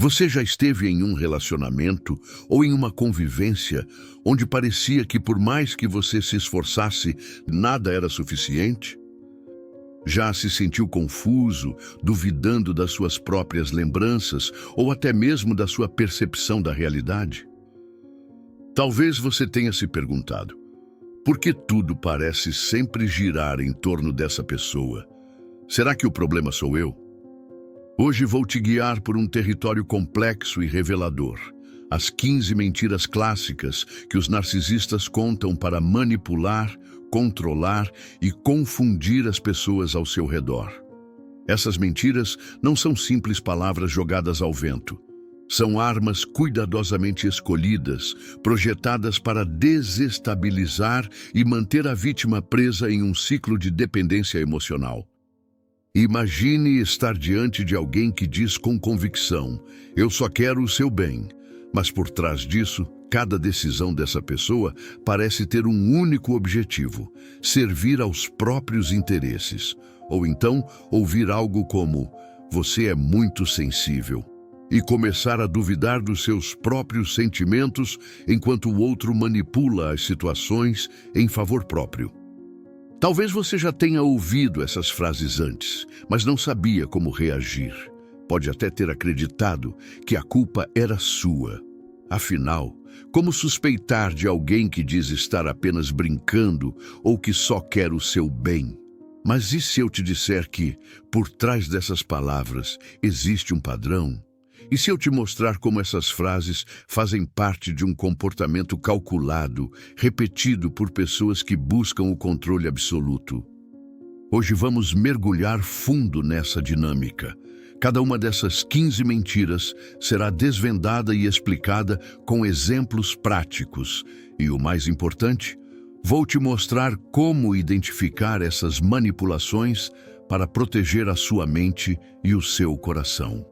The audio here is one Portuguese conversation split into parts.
Você já esteve em um relacionamento ou em uma convivência onde parecia que por mais que você se esforçasse, nada era suficiente? Já se sentiu confuso, duvidando das suas próprias lembranças ou até mesmo da sua percepção da realidade? Talvez você tenha se perguntado, por que tudo parece sempre girar em torno dessa pessoa? Será que o problema sou eu? Hoje vou te guiar por um território complexo e revelador. As 15 mentiras clássicas que os narcisistas contam para manipular, controlar e confundir as pessoas ao seu redor. Essas mentiras não são simples palavras jogadas ao vento. São armas cuidadosamente escolhidas, projetadas para desestabilizar e manter a vítima presa em um ciclo de dependência emocional. Imagine estar diante de alguém que diz com convicção: "Eu só quero o seu bem", mas por trás disso, cada decisão dessa pessoa parece ter um único objetivo: servir aos próprios interesses. Ou então, ouvir algo como: "Você é muito sensível", e começar a duvidar dos seus próprios sentimentos enquanto o outro manipula as situações em favor próprio. Talvez você já tenha ouvido essas frases antes, mas não sabia como reagir. Pode até ter acreditado que a culpa era sua. Afinal, como suspeitar de alguém que diz estar apenas brincando ou que só quer o seu bem? Mas e se eu te disser que, por trás dessas palavras, existe um padrão? E se eu te mostrar como essas frases fazem parte de um comportamento calculado, repetido por pessoas que buscam o controle absoluto? Hoje vamos mergulhar fundo nessa dinâmica. Cada uma dessas 15 mentiras será desvendada e explicada com exemplos práticos. E o mais importante, vou te mostrar como identificar essas manipulações para proteger a sua mente e o seu coração.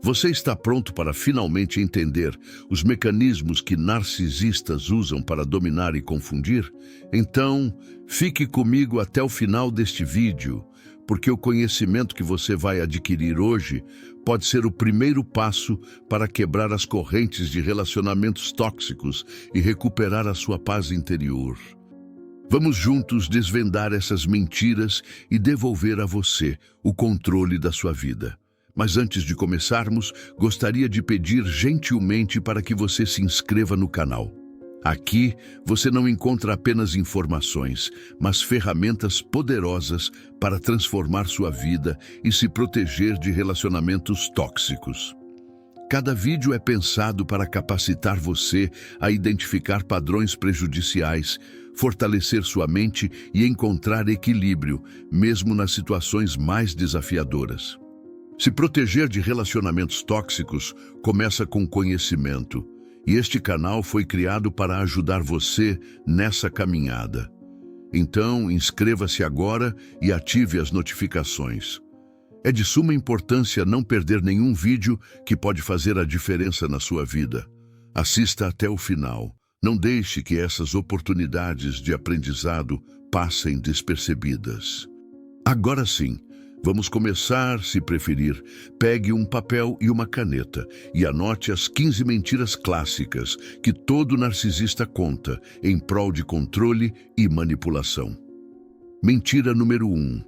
Você está pronto para finalmente entender os mecanismos que narcisistas usam para dominar e confundir? Então, fique comigo até o final deste vídeo, porque o conhecimento que você vai adquirir hoje pode ser o primeiro passo para quebrar as correntes de relacionamentos tóxicos e recuperar a sua paz interior. Vamos juntos desvendar essas mentiras e devolver a você o controle da sua vida. Mas antes de começarmos, gostaria de pedir gentilmente para que você se inscreva no canal. Aqui, você não encontra apenas informações, mas ferramentas poderosas para transformar sua vida e se proteger de relacionamentos tóxicos. Cada vídeo é pensado para capacitar você a identificar padrões prejudiciais, fortalecer sua mente e encontrar equilíbrio, mesmo nas situações mais desafiadoras. Se proteger de relacionamentos tóxicos começa com conhecimento, e este canal foi criado para ajudar você nessa caminhada. Então, inscreva-se agora e ative as notificações. É de suma importância não perder nenhum vídeo que pode fazer a diferença na sua vida. Assista até o final. Não deixe que essas oportunidades de aprendizado passem despercebidas. Agora sim, vamos começar, se preferir. Pegue um papel e uma caneta e anote as 15 mentiras clássicas que todo narcisista conta em prol de controle e manipulação. Mentira número 1.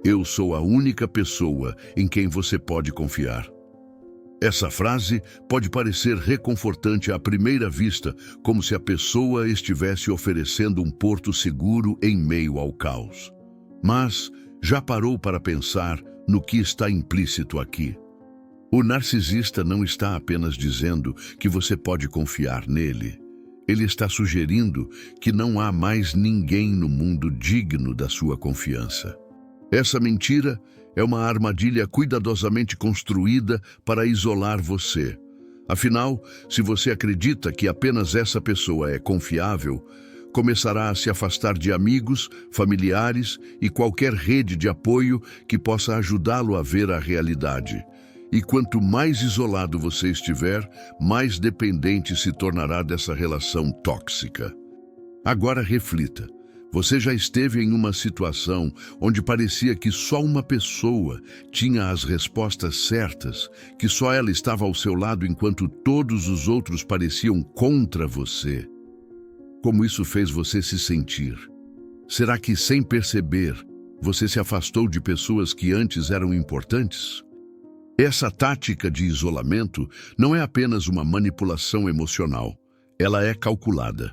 Eu sou a única pessoa em quem você pode confiar. Essa frase pode parecer reconfortante à primeira vista, como se a pessoa estivesse oferecendo um porto seguro em meio ao caos. Mas já parou para pensar no que está implícito aqui? O narcisista não está apenas dizendo que você pode confiar nele. Ele está sugerindo que não há mais ninguém no mundo digno da sua confiança. Essa mentira é uma armadilha cuidadosamente construída para isolar você. Afinal, se você acredita que apenas essa pessoa é confiável, começará a se afastar de amigos, familiares e qualquer rede de apoio que possa ajudá-lo a ver a realidade. E quanto mais isolado você estiver, mais dependente se tornará dessa relação tóxica. Agora reflita. Você já esteve em uma situação onde parecia que só uma pessoa tinha as respostas certas, que só ela estava ao seu lado enquanto todos os outros pareciam contra você? Como isso fez você se sentir? Será que, sem perceber, você se afastou de pessoas que antes eram importantes? Essa tática de isolamento não é apenas uma manipulação emocional, ela é calculada.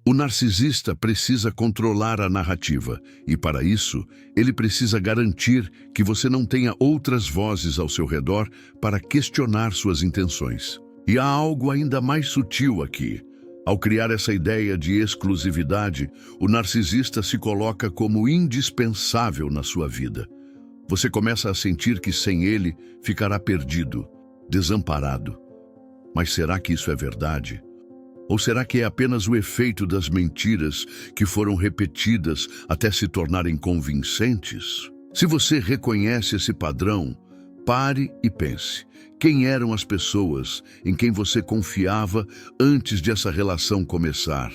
O narcisista precisa controlar a narrativa e, para isso, ele precisa garantir que você não tenha outras vozes ao seu redor para questionar suas intenções. E há algo ainda mais sutil aqui. Ao criar essa ideia de exclusividade, o narcisista se coloca como indispensável na sua vida. Você começa a sentir que sem ele ficará perdido, desamparado. Mas será que isso é verdade? Ou será que é apenas o efeito das mentiras que foram repetidas até se tornarem convincentes? Se você reconhece esse padrão, pare e pense. Quem eram as pessoas em quem você confiava antes de essa relação começar?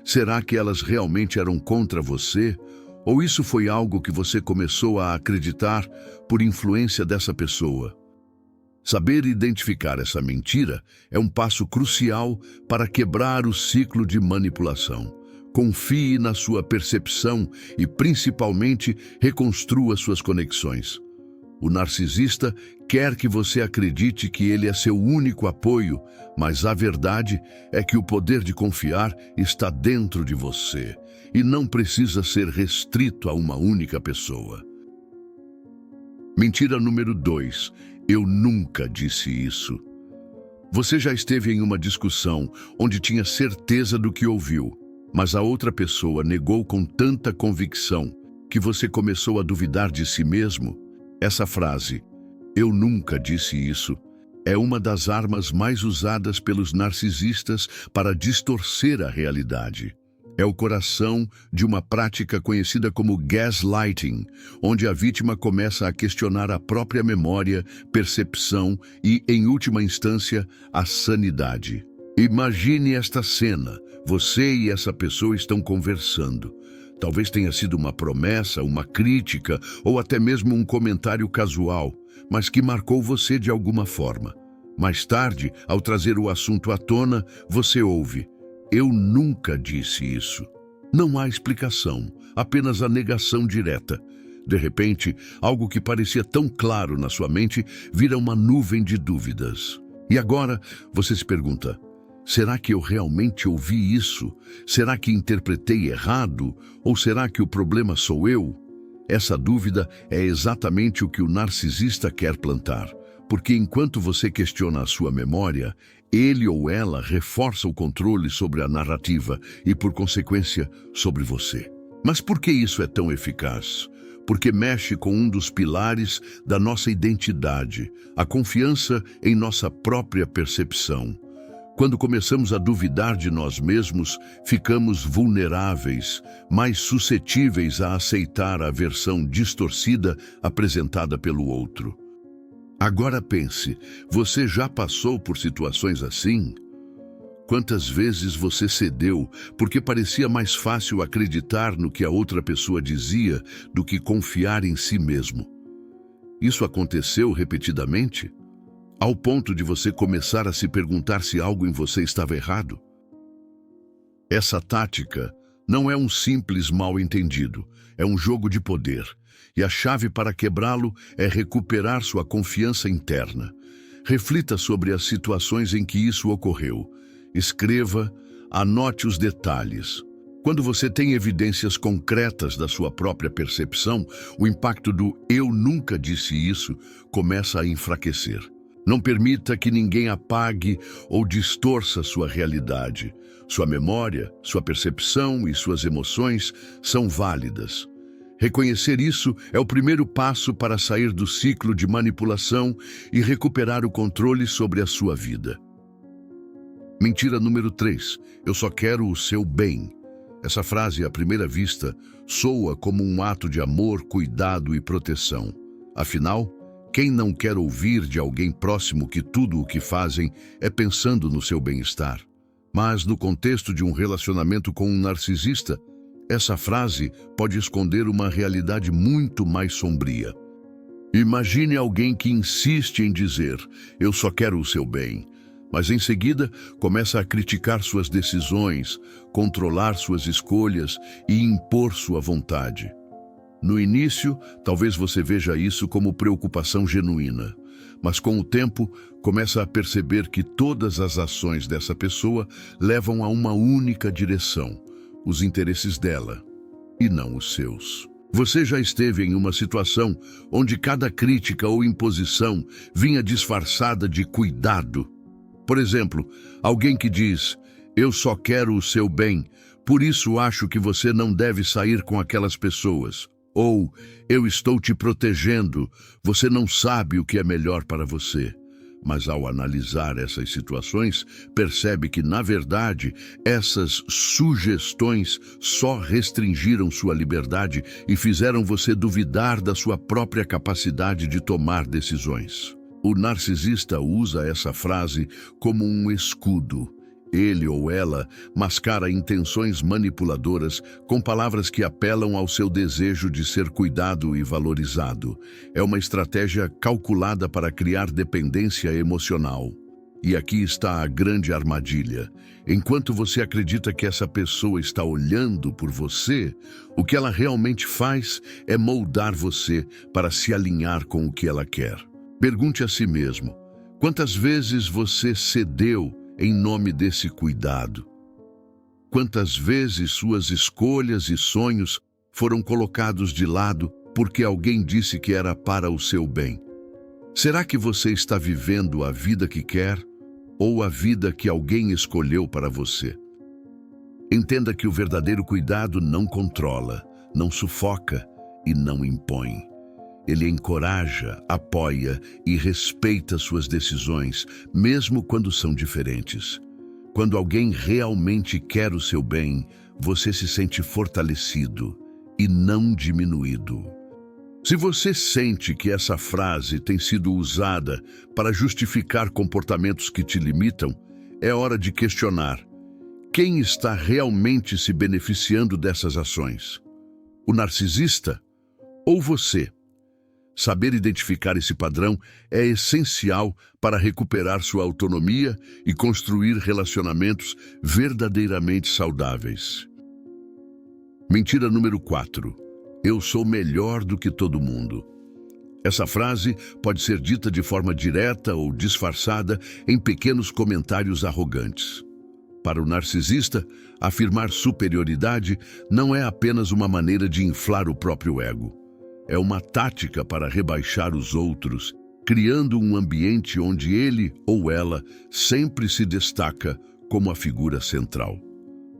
Será que elas realmente eram contra você? Ou isso foi algo que você começou a acreditar por influência dessa pessoa? Saber identificar essa mentira é um passo crucial para quebrar o ciclo de manipulação. Confie na sua percepção e, principalmente, reconstrua suas conexões. O narcisista quer que você acredite que ele é seu único apoio, mas a verdade é que o poder de confiar está dentro de você e não precisa ser restrito a uma única pessoa. Mentira número 2. Eu nunca disse isso. Você já esteve em uma discussão onde tinha certeza do que ouviu, mas a outra pessoa negou com tanta convicção que você começou a duvidar de si mesmo? Essa frase, "eu nunca disse isso", é uma das armas mais usadas pelos narcisistas para distorcer a realidade. É o coração de uma prática conhecida como gaslighting, onde a vítima começa a questionar a própria memória, percepção e, em última instância, a sanidade. Imagine esta cena. Você e essa pessoa estão conversando. Talvez tenha sido uma promessa, uma crítica ou até mesmo um comentário casual, mas que marcou você de alguma forma. Mais tarde, ao trazer o assunto à tona, você ouve: "Eu nunca disse isso". Não há explicação, apenas a negação direta. De repente, algo que parecia tão claro na sua mente vira uma nuvem de dúvidas. E agora, você se pergunta: será que eu realmente ouvi isso? Será que interpretei errado? Ou será que o problema sou eu? Essa dúvida é exatamente o que o narcisista quer plantar. Porque enquanto você questiona a sua memória, ele ou ela reforça o controle sobre a narrativa e, por consequência, sobre você. Mas por que isso é tão eficaz? Porque mexe com um dos pilares da nossa identidade, a confiança em nossa própria percepção. Quando começamos a duvidar de nós mesmos, ficamos vulneráveis, mais suscetíveis a aceitar a versão distorcida apresentada pelo outro. Agora pense, você já passou por situações assim? Quantas vezes você cedeu porque parecia mais fácil acreditar no que a outra pessoa dizia do que confiar em si mesmo? Isso aconteceu repetidamente? Ao ponto de você começar a se perguntar se algo em você estava errado? Essa tática não é um simples mal-entendido, é um jogo de poder. E a chave para quebrá-lo é recuperar sua confiança interna. Reflita sobre as situações em que isso ocorreu. Escreva, anote os detalhes. Quando você tem evidências concretas da sua própria percepção, o impacto do "eu nunca disse isso" começa a enfraquecer. Não permita que ninguém apague ou distorça sua realidade. Sua memória, sua percepção e suas emoções são válidas. Reconhecer isso é o primeiro passo para sair do ciclo de manipulação e recuperar o controle sobre a sua vida. Mentira número 3. Eu só quero o seu bem. Essa frase, à primeira vista, soa como um ato de amor, cuidado e proteção. Afinal, quem não quer ouvir de alguém próximo que tudo o que fazem é pensando no seu bem-estar? Mas, no contexto de um relacionamento com um narcisista, essa frase pode esconder uma realidade muito mais sombria. Imagine alguém que insiste em dizer: "Eu só quero o seu bem", mas em seguida começa a criticar suas decisões, controlar suas escolhas e impor sua vontade. No início, talvez você veja isso como preocupação genuína, mas com o tempo começa a perceber que todas as ações dessa pessoa levam a uma única direção: os interesses dela e não os seus. Você já esteve em uma situação onde cada crítica ou imposição vinha disfarçada de cuidado? Por exemplo, alguém que diz: "Eu só quero o seu bem, por isso acho que você não deve sair com aquelas pessoas." Ou: "Eu estou te protegendo, você não sabe o que é melhor para você." Mas ao analisar essas situações, percebe que, na verdade, essas sugestões só restringiram sua liberdade e fizeram você duvidar da sua própria capacidade de tomar decisões. O narcisista usa essa frase como um escudo. Ele ou ela mascara intenções manipuladoras com palavras que apelam ao seu desejo de ser cuidado e valorizado. É uma estratégia calculada para criar dependência emocional. E aqui está a grande armadilha. Enquanto você acredita que essa pessoa está olhando por você, o que ela realmente faz é moldar você para se alinhar com o que ela quer. Pergunte a si mesmo: quantas vezes você cedeu em nome desse cuidado? Quantas vezes suas escolhas e sonhos foram colocados de lado porque alguém disse que era para o seu bem? Será que você está vivendo a vida que quer ou a vida que alguém escolheu para você? Entenda que o verdadeiro cuidado não controla, não sufoca e não impõe. Ele encoraja, apoia e respeita suas decisões, mesmo quando são diferentes. Quando alguém realmente quer o seu bem, você se sente fortalecido e não diminuído. Se você sente que essa frase tem sido usada para justificar comportamentos que te limitam, é hora de questionar: quem está realmente se beneficiando dessas ações? O narcisista ou você? Saber identificar esse padrão é essencial para recuperar sua autonomia e construir relacionamentos verdadeiramente saudáveis. Mentira número 4. Eu sou melhor do que todo mundo. Essa frase pode ser dita de forma direta ou disfarçada em pequenos comentários arrogantes. Para o narcisista, afirmar superioridade não é apenas uma maneira de inflar o próprio ego. É uma tática para rebaixar os outros, criando um ambiente onde ele ou ela sempre se destaca como a figura central.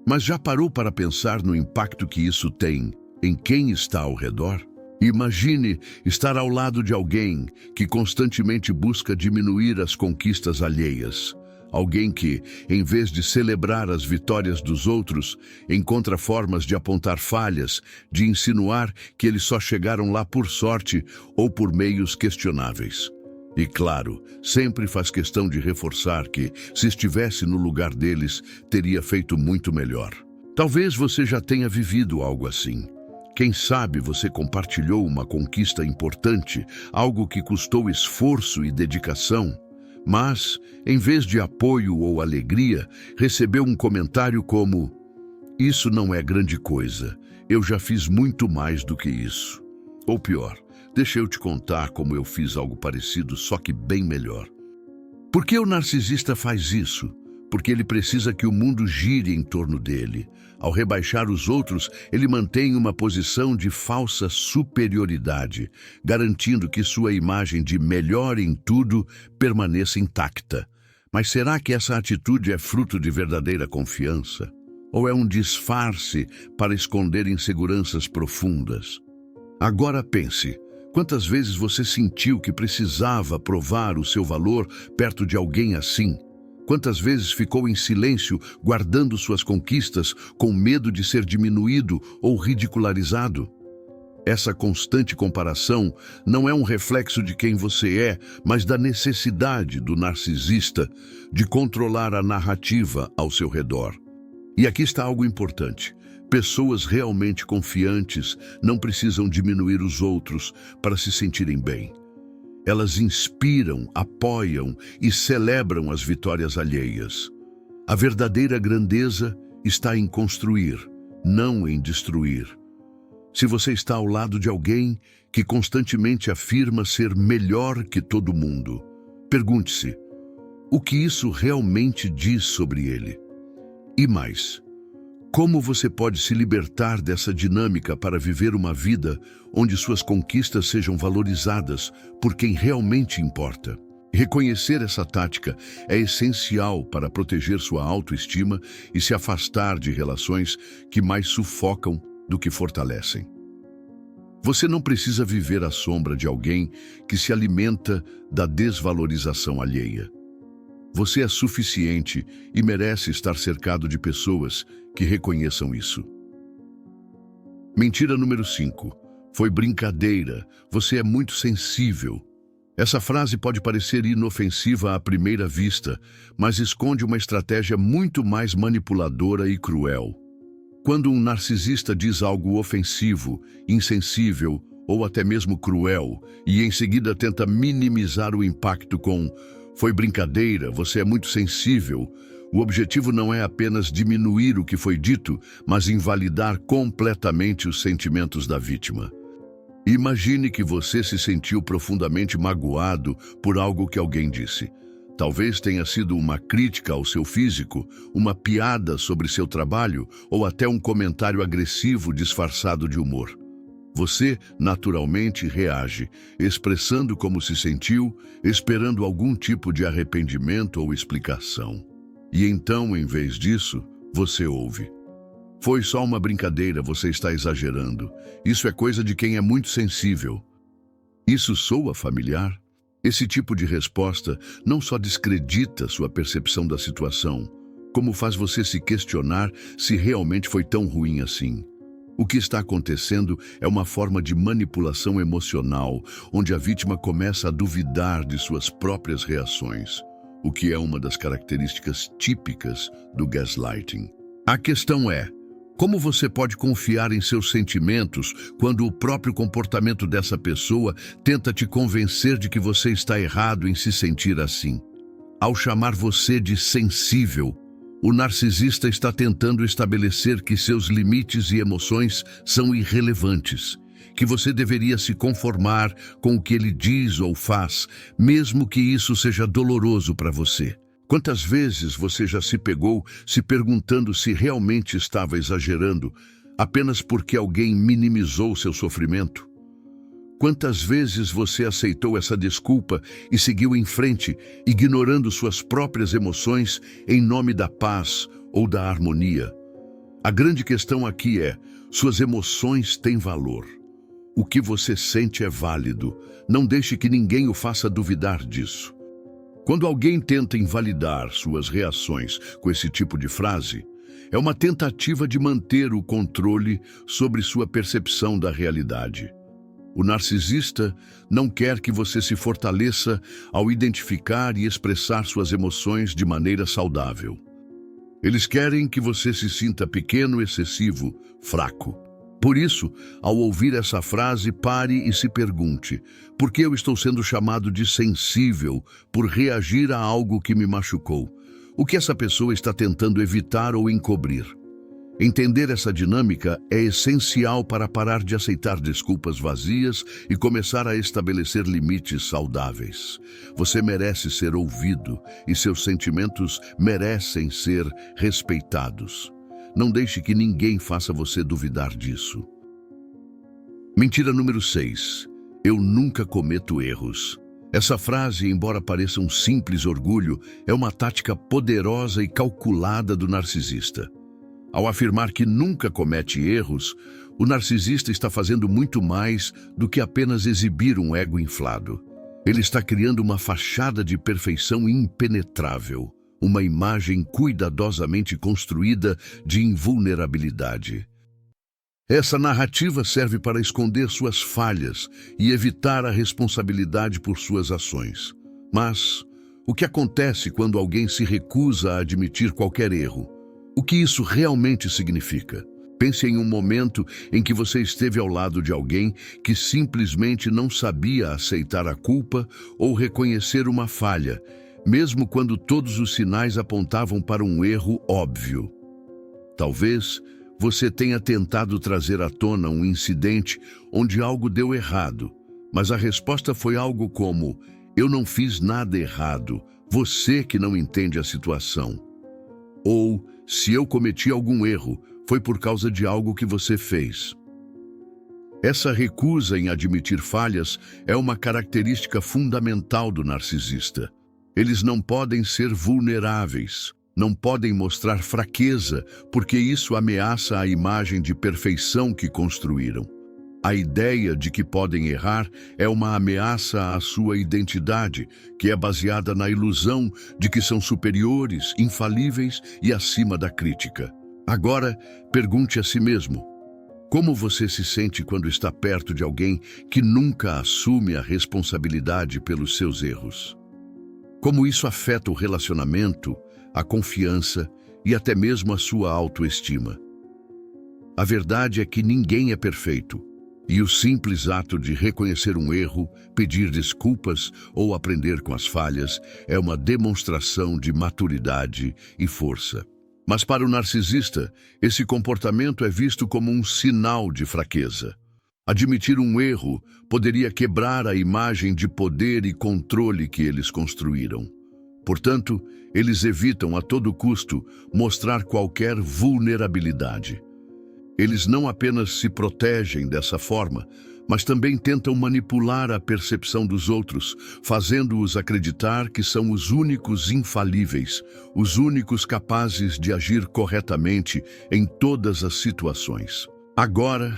Mas já parou para pensar no impacto que isso tem em quem está ao redor? Imagine estar ao lado de alguém que constantemente busca diminuir as conquistas alheias. Alguém que, em vez de celebrar as vitórias dos outros, encontra formas de apontar falhas, de insinuar que eles só chegaram lá por sorte ou por meios questionáveis. E claro, sempre faz questão de reforçar que, se estivesse no lugar deles, teria feito muito melhor. Talvez você já tenha vivido algo assim. Quem sabe você compartilhou uma conquista importante, algo que custou esforço e dedicação, mas, em vez de apoio ou alegria, recebeu um comentário como: "Isso não é grande coisa, eu já fiz muito mais do que isso." Ou pior: "Deixa eu te contar como eu fiz algo parecido, só que bem melhor." Por que o narcisista faz isso? Porque ele precisa que o mundo gire em torno dele. Ao rebaixar os outros, ele mantém uma posição de falsa superioridade, garantindo que sua imagem de melhor em tudo permaneça intacta. Mas será que essa atitude é fruto de verdadeira confiança? Ou é um disfarce para esconder inseguranças profundas? Agora pense: quantas vezes você sentiu que precisava provar o seu valor perto de alguém assim? Quantas vezes ficou em silêncio, guardando suas conquistas, com medo de ser diminuído ou ridicularizado? Essa constante comparação não é um reflexo de quem você é, mas da necessidade do narcisista de controlar a narrativa ao seu redor. E aqui está algo importante. Pessoas realmente confiantes não precisam diminuir os outros para se sentirem bem. Elas inspiram, apoiam e celebram as vitórias alheias. A verdadeira grandeza está em construir, não em destruir. Se você está ao lado de alguém que constantemente afirma ser melhor que todo mundo, pergunte-se: o que isso realmente diz sobre ele? E mais, como você pode se libertar dessa dinâmica para viver uma vida onde suas conquistas sejam valorizadas por quem realmente importa? Reconhecer essa tática é essencial para proteger sua autoestima e se afastar de relações que mais sufocam do que fortalecem. Você não precisa viver à sombra de alguém que se alimenta da desvalorização alheia. Você é suficiente e merece estar cercado de pessoas que reconheçam isso. Mentira número 5. Foi brincadeira. Você é muito sensível. Essa frase pode parecer inofensiva à primeira vista, mas esconde uma estratégia muito mais manipuladora e cruel. Quando um narcisista diz algo ofensivo, insensível ou até mesmo cruel, e em seguida tenta minimizar o impacto com "foi brincadeira, você é muito sensível", o objetivo não é apenas diminuir o que foi dito, mas invalidar completamente os sentimentos da vítima. Imagine que você se sentiu profundamente magoado por algo que alguém disse. Talvez tenha sido uma crítica ao seu físico, uma piada sobre seu trabalho ou até um comentário agressivo disfarçado de humor. Você, naturalmente, reage, expressando como se sentiu, esperando algum tipo de arrependimento ou explicação. E então, em vez disso, você ouve: "Foi só uma brincadeira, você está exagerando. Isso é coisa de quem é muito sensível." Isso soa familiar? Esse tipo de resposta não só descredita sua percepção da situação, como faz você se questionar se realmente foi tão ruim assim. O que está acontecendo é uma forma de manipulação emocional, onde a vítima começa a duvidar de suas próprias reações, o que é uma das características típicas do gaslighting. A questão é: como você pode confiar em seus sentimentos quando o próprio comportamento dessa pessoa tenta te convencer de que você está errado em se sentir assim? Ao chamar você de sensível, o narcisista está tentando estabelecer que seus limites e emoções são irrelevantes, que você deveria se conformar com o que ele diz ou faz, mesmo que isso seja doloroso para você. Quantas vezes você já se pegou se perguntando se realmente estava exagerando apenas porque alguém minimizou seu sofrimento? Quantas vezes você aceitou essa desculpa e seguiu em frente, ignorando suas próprias emoções em nome da paz ou da harmonia? A grande questão aqui é: suas emoções têm valor. O que você sente é válido. Não deixe que ninguém o faça duvidar disso. Quando alguém tenta invalidar suas reações com esse tipo de frase, é uma tentativa de manter o controle sobre sua percepção da realidade. O narcisista não quer que você se fortaleça ao identificar e expressar suas emoções de maneira saudável. Eles querem que você se sinta pequeno, excessivo, fraco. Por isso, ao ouvir essa frase, pare e se pergunte: por que eu estou sendo chamado de sensível por reagir a algo que me machucou? O que essa pessoa está tentando evitar ou encobrir? Entender essa dinâmica é essencial para parar de aceitar desculpas vazias e começar a estabelecer limites saudáveis. Você merece ser ouvido e seus sentimentos merecem ser respeitados. Não deixe que ninguém faça você duvidar disso. Mentira número 6. Eu nunca cometo erros. Essa frase, embora pareça um simples orgulho, é uma tática poderosa e calculada do narcisista. Ao afirmar que nunca comete erros, o narcisista está fazendo muito mais do que apenas exibir um ego inflado. Ele está criando uma fachada de perfeição impenetrável, uma imagem cuidadosamente construída de invulnerabilidade. Essa narrativa serve para esconder suas falhas e evitar a responsabilidade por suas ações. Mas o que acontece quando alguém se recusa a admitir qualquer erro? O que isso realmente significa? Pense em um momento em que você esteve ao lado de alguém que simplesmente não sabia aceitar a culpa ou reconhecer uma falha, mesmo quando todos os sinais apontavam para um erro óbvio. Talvez você tenha tentado trazer à tona um incidente onde algo deu errado, mas a resposta foi algo como: "Eu não fiz nada errado, você que não entende a situação." Ou, "Se eu cometi algum erro, foi por causa de algo que você fez." Essa recusa em admitir falhas é uma característica fundamental do narcisista. Eles não podem ser vulneráveis, não podem mostrar fraqueza, porque isso ameaça a imagem de perfeição que construíram. A ideia de que podem errar é uma ameaça à sua identidade, que é baseada na ilusão de que são superiores, infalíveis e acima da crítica. Agora, pergunte a si mesmo: como você se sente quando está perto de alguém que nunca assume a responsabilidade pelos seus erros? Como isso afeta o relacionamento, a confiança e até mesmo a sua autoestima? A verdade é que ninguém é perfeito, e o simples ato de reconhecer um erro, pedir desculpas ou aprender com as falhas é uma demonstração de maturidade e força. Mas para o narcisista, esse comportamento é visto como um sinal de fraqueza. Admitir um erro poderia quebrar a imagem de poder e controle que eles construíram. Portanto, eles evitam a todo custo mostrar qualquer vulnerabilidade. Eles não apenas se protegem dessa forma, mas também tentam manipular a percepção dos outros, fazendo-os acreditar que são os únicos infalíveis, os únicos capazes de agir corretamente em todas as situações. Agora,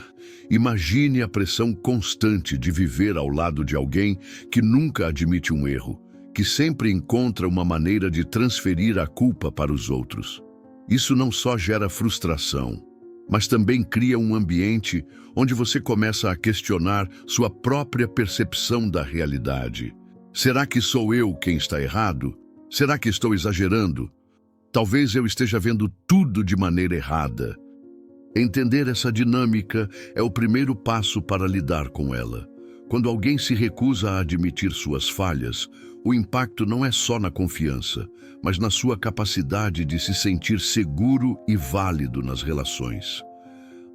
imagine a pressão constante de viver ao lado de alguém que nunca admite um erro, que sempre encontra uma maneira de transferir a culpa para os outros. Isso não só gera frustração, mas também cria um ambiente onde você começa a questionar sua própria percepção da realidade. Será que sou eu quem está errado? Será que estou exagerando? Talvez eu esteja vendo tudo de maneira errada. Entender essa dinâmica é o primeiro passo para lidar com ela. Quando alguém se recusa a admitir suas falhas, o impacto não é só na confiança, mas na sua capacidade de se sentir seguro e válido nas relações.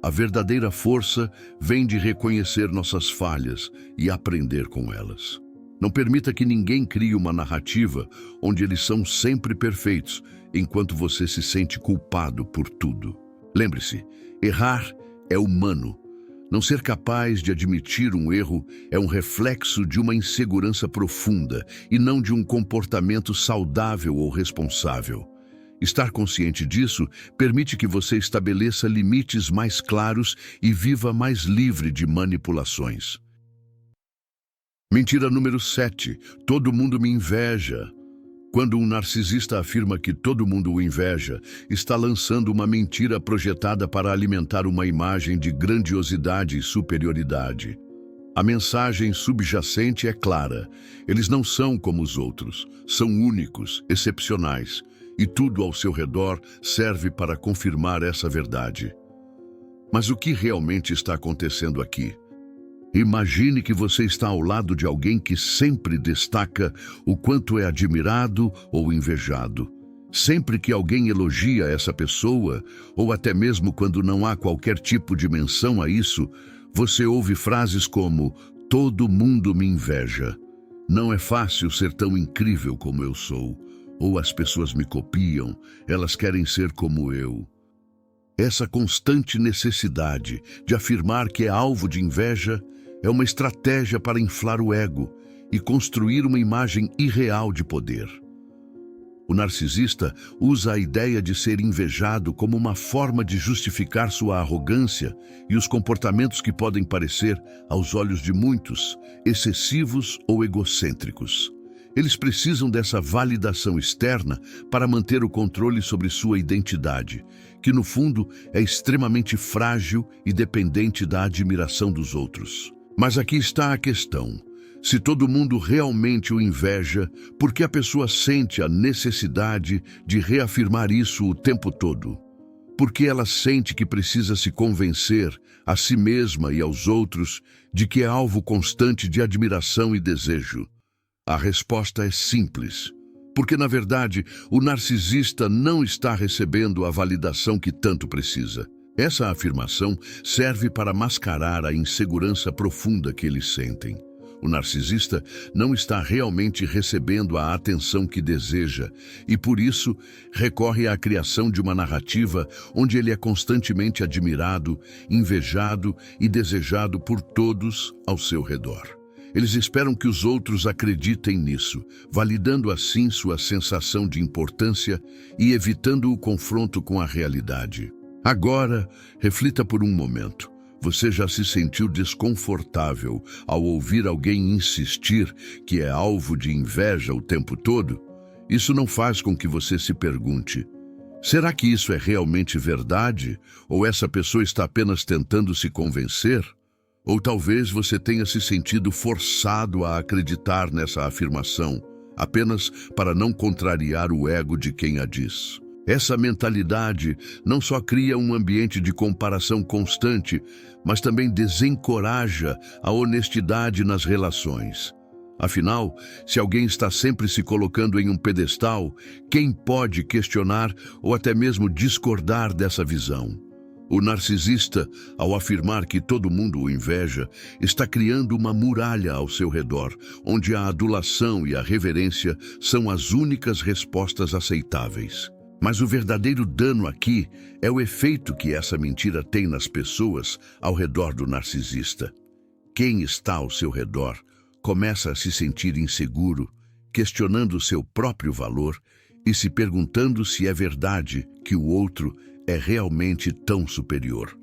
A verdadeira força vem de reconhecer nossas falhas e aprender com elas. Não permita que ninguém crie uma narrativa onde eles são sempre perfeitos, enquanto você se sente culpado por tudo. Lembre-se, errar é humano. Não ser capaz de admitir um erro é um reflexo de uma insegurança profunda e não de um comportamento saudável ou responsável. Estar consciente disso permite que você estabeleça limites mais claros e viva mais livre de manipulações. Mentira número 7. Todo mundo me inveja. Quando um narcisista afirma que todo mundo o inveja, está lançando uma mentira projetada para alimentar uma imagem de grandiosidade e superioridade. A mensagem subjacente é clara: eles não são como os outros, são únicos, excepcionais, e tudo ao seu redor serve para confirmar essa verdade. Mas o que realmente está acontecendo aqui? Imagine que você está ao lado de alguém que sempre destaca o quanto é admirado ou invejado. Sempre que alguém elogia essa pessoa, ou até mesmo quando não há qualquer tipo de menção a isso, você ouve frases como: "Todo mundo me inveja", "Não é fácil ser tão incrível como eu sou", ou "As pessoas me copiam, elas querem ser como eu". Essa constante necessidade de afirmar que é alvo de inveja é uma estratégia para inflar o ego e construir uma imagem irreal de poder. O narcisista usa a ideia de ser invejado como uma forma de justificar sua arrogância e os comportamentos que podem parecer, aos olhos de muitos, excessivos ou egocêntricos. Eles precisam dessa validação externa para manter o controle sobre sua identidade, que no fundo é extremamente frágil e dependente da admiração dos outros. Mas aqui está a questão: se todo mundo realmente o inveja, por que a pessoa sente a necessidade de reafirmar isso o tempo todo? Porque ela sente que precisa se convencer a si mesma e aos outros de que é alvo constante de admiração e desejo. A resposta é simples. Porque, na verdade, o narcisista não está recebendo a validação que tanto precisa. Essa afirmação serve para mascarar a insegurança profunda que eles sentem. O narcisista não está realmente recebendo a atenção que deseja e, por isso, recorre à criação de uma narrativa onde ele é constantemente admirado, invejado e desejado por todos ao seu redor. Eles esperam que os outros acreditem nisso, validando assim sua sensação de importância e evitando o confronto com a realidade. Agora, reflita por um momento. Você já se sentiu desconfortável ao ouvir alguém insistir que é alvo de inveja o tempo todo? Isso não faz com que você se pergunte: será que isso é realmente verdade? Ou essa pessoa está apenas tentando se convencer? Ou talvez você tenha se sentido forçado a acreditar nessa afirmação, apenas para não contrariar o ego de quem a diz. Essa mentalidade não só cria um ambiente de comparação constante, mas também desencoraja a honestidade nas relações. Afinal, se alguém está sempre se colocando em um pedestal, quem pode questionar ou até mesmo discordar dessa visão? O narcisista, ao afirmar que todo mundo o inveja, está criando uma muralha ao seu redor, onde a adulação e a reverência são as únicas respostas aceitáveis. Mas o verdadeiro dano aqui é o efeito que essa mentira tem nas pessoas ao redor do narcisista. Quem está ao seu redor começa a se sentir inseguro, questionando seu próprio valor e se perguntando se é verdade que o outro é realmente tão superior.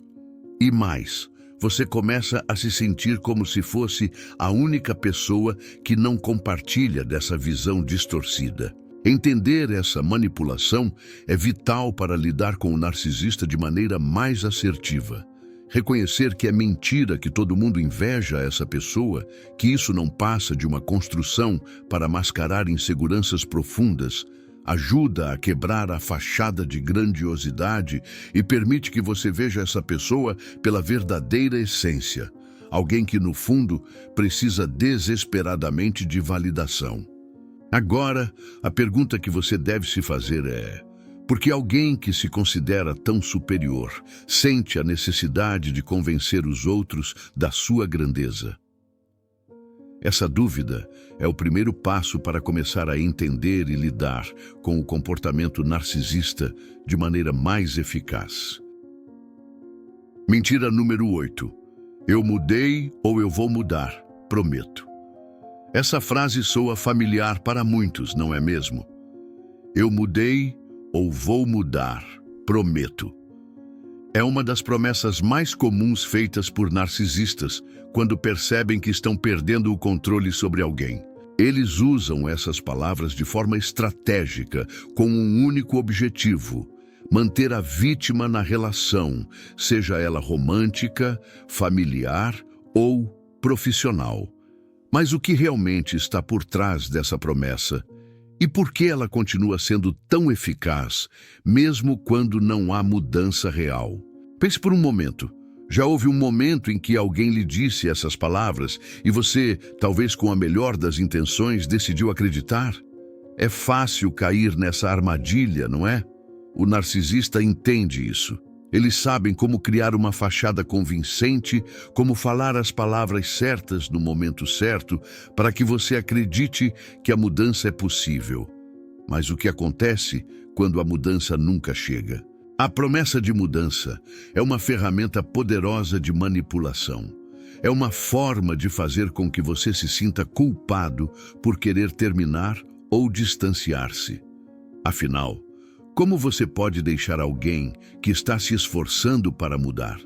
E mais, você começa a se sentir como se fosse a única pessoa que não compartilha dessa visão distorcida. Entender essa manipulação é vital para lidar com o narcisista de maneira mais assertiva. Reconhecer que é mentira que todo mundo inveja essa pessoa, que isso não passa de uma construção para mascarar inseguranças profundas, ajuda a quebrar a fachada de grandiosidade e permite que você veja essa pessoa pela verdadeira essência, alguém que, no fundo, precisa desesperadamente de validação. Agora, a pergunta que você deve se fazer é: por que alguém que se considera tão superior sente a necessidade de convencer os outros da sua grandeza? Essa dúvida é o primeiro passo para começar a entender e lidar com o comportamento narcisista de maneira mais eficaz. Mentira número 8. Eu mudei ou eu vou mudar, prometo. Essa frase soa familiar para muitos, não é mesmo? Eu mudei ou vou mudar, prometo. É uma das promessas mais comuns feitas por narcisistas quando percebem que estão perdendo o controle sobre alguém. Eles usam essas palavras de forma estratégica, com um único objetivo: manter a vítima na relação, seja ela romântica, familiar ou profissional. Mas o que realmente está por trás dessa promessa? E por que ela continua sendo tão eficaz, mesmo quando não há mudança real? Pense por um momento. Já houve um momento em que alguém lhe disse essas palavras e você, talvez com a melhor das intenções, decidiu acreditar? É fácil cair nessa armadilha, não é? O narcisista entende isso. Eles sabem como criar uma fachada convincente, como falar as palavras certas no momento certo, para que você acredite que a mudança é possível. Mas o que acontece quando a mudança nunca chega? A promessa de mudança é uma ferramenta poderosa de manipulação. É uma forma de fazer com que você se sinta culpado por querer terminar ou distanciar-se. Afinal, como você pode deixar alguém que está se esforçando para mudar?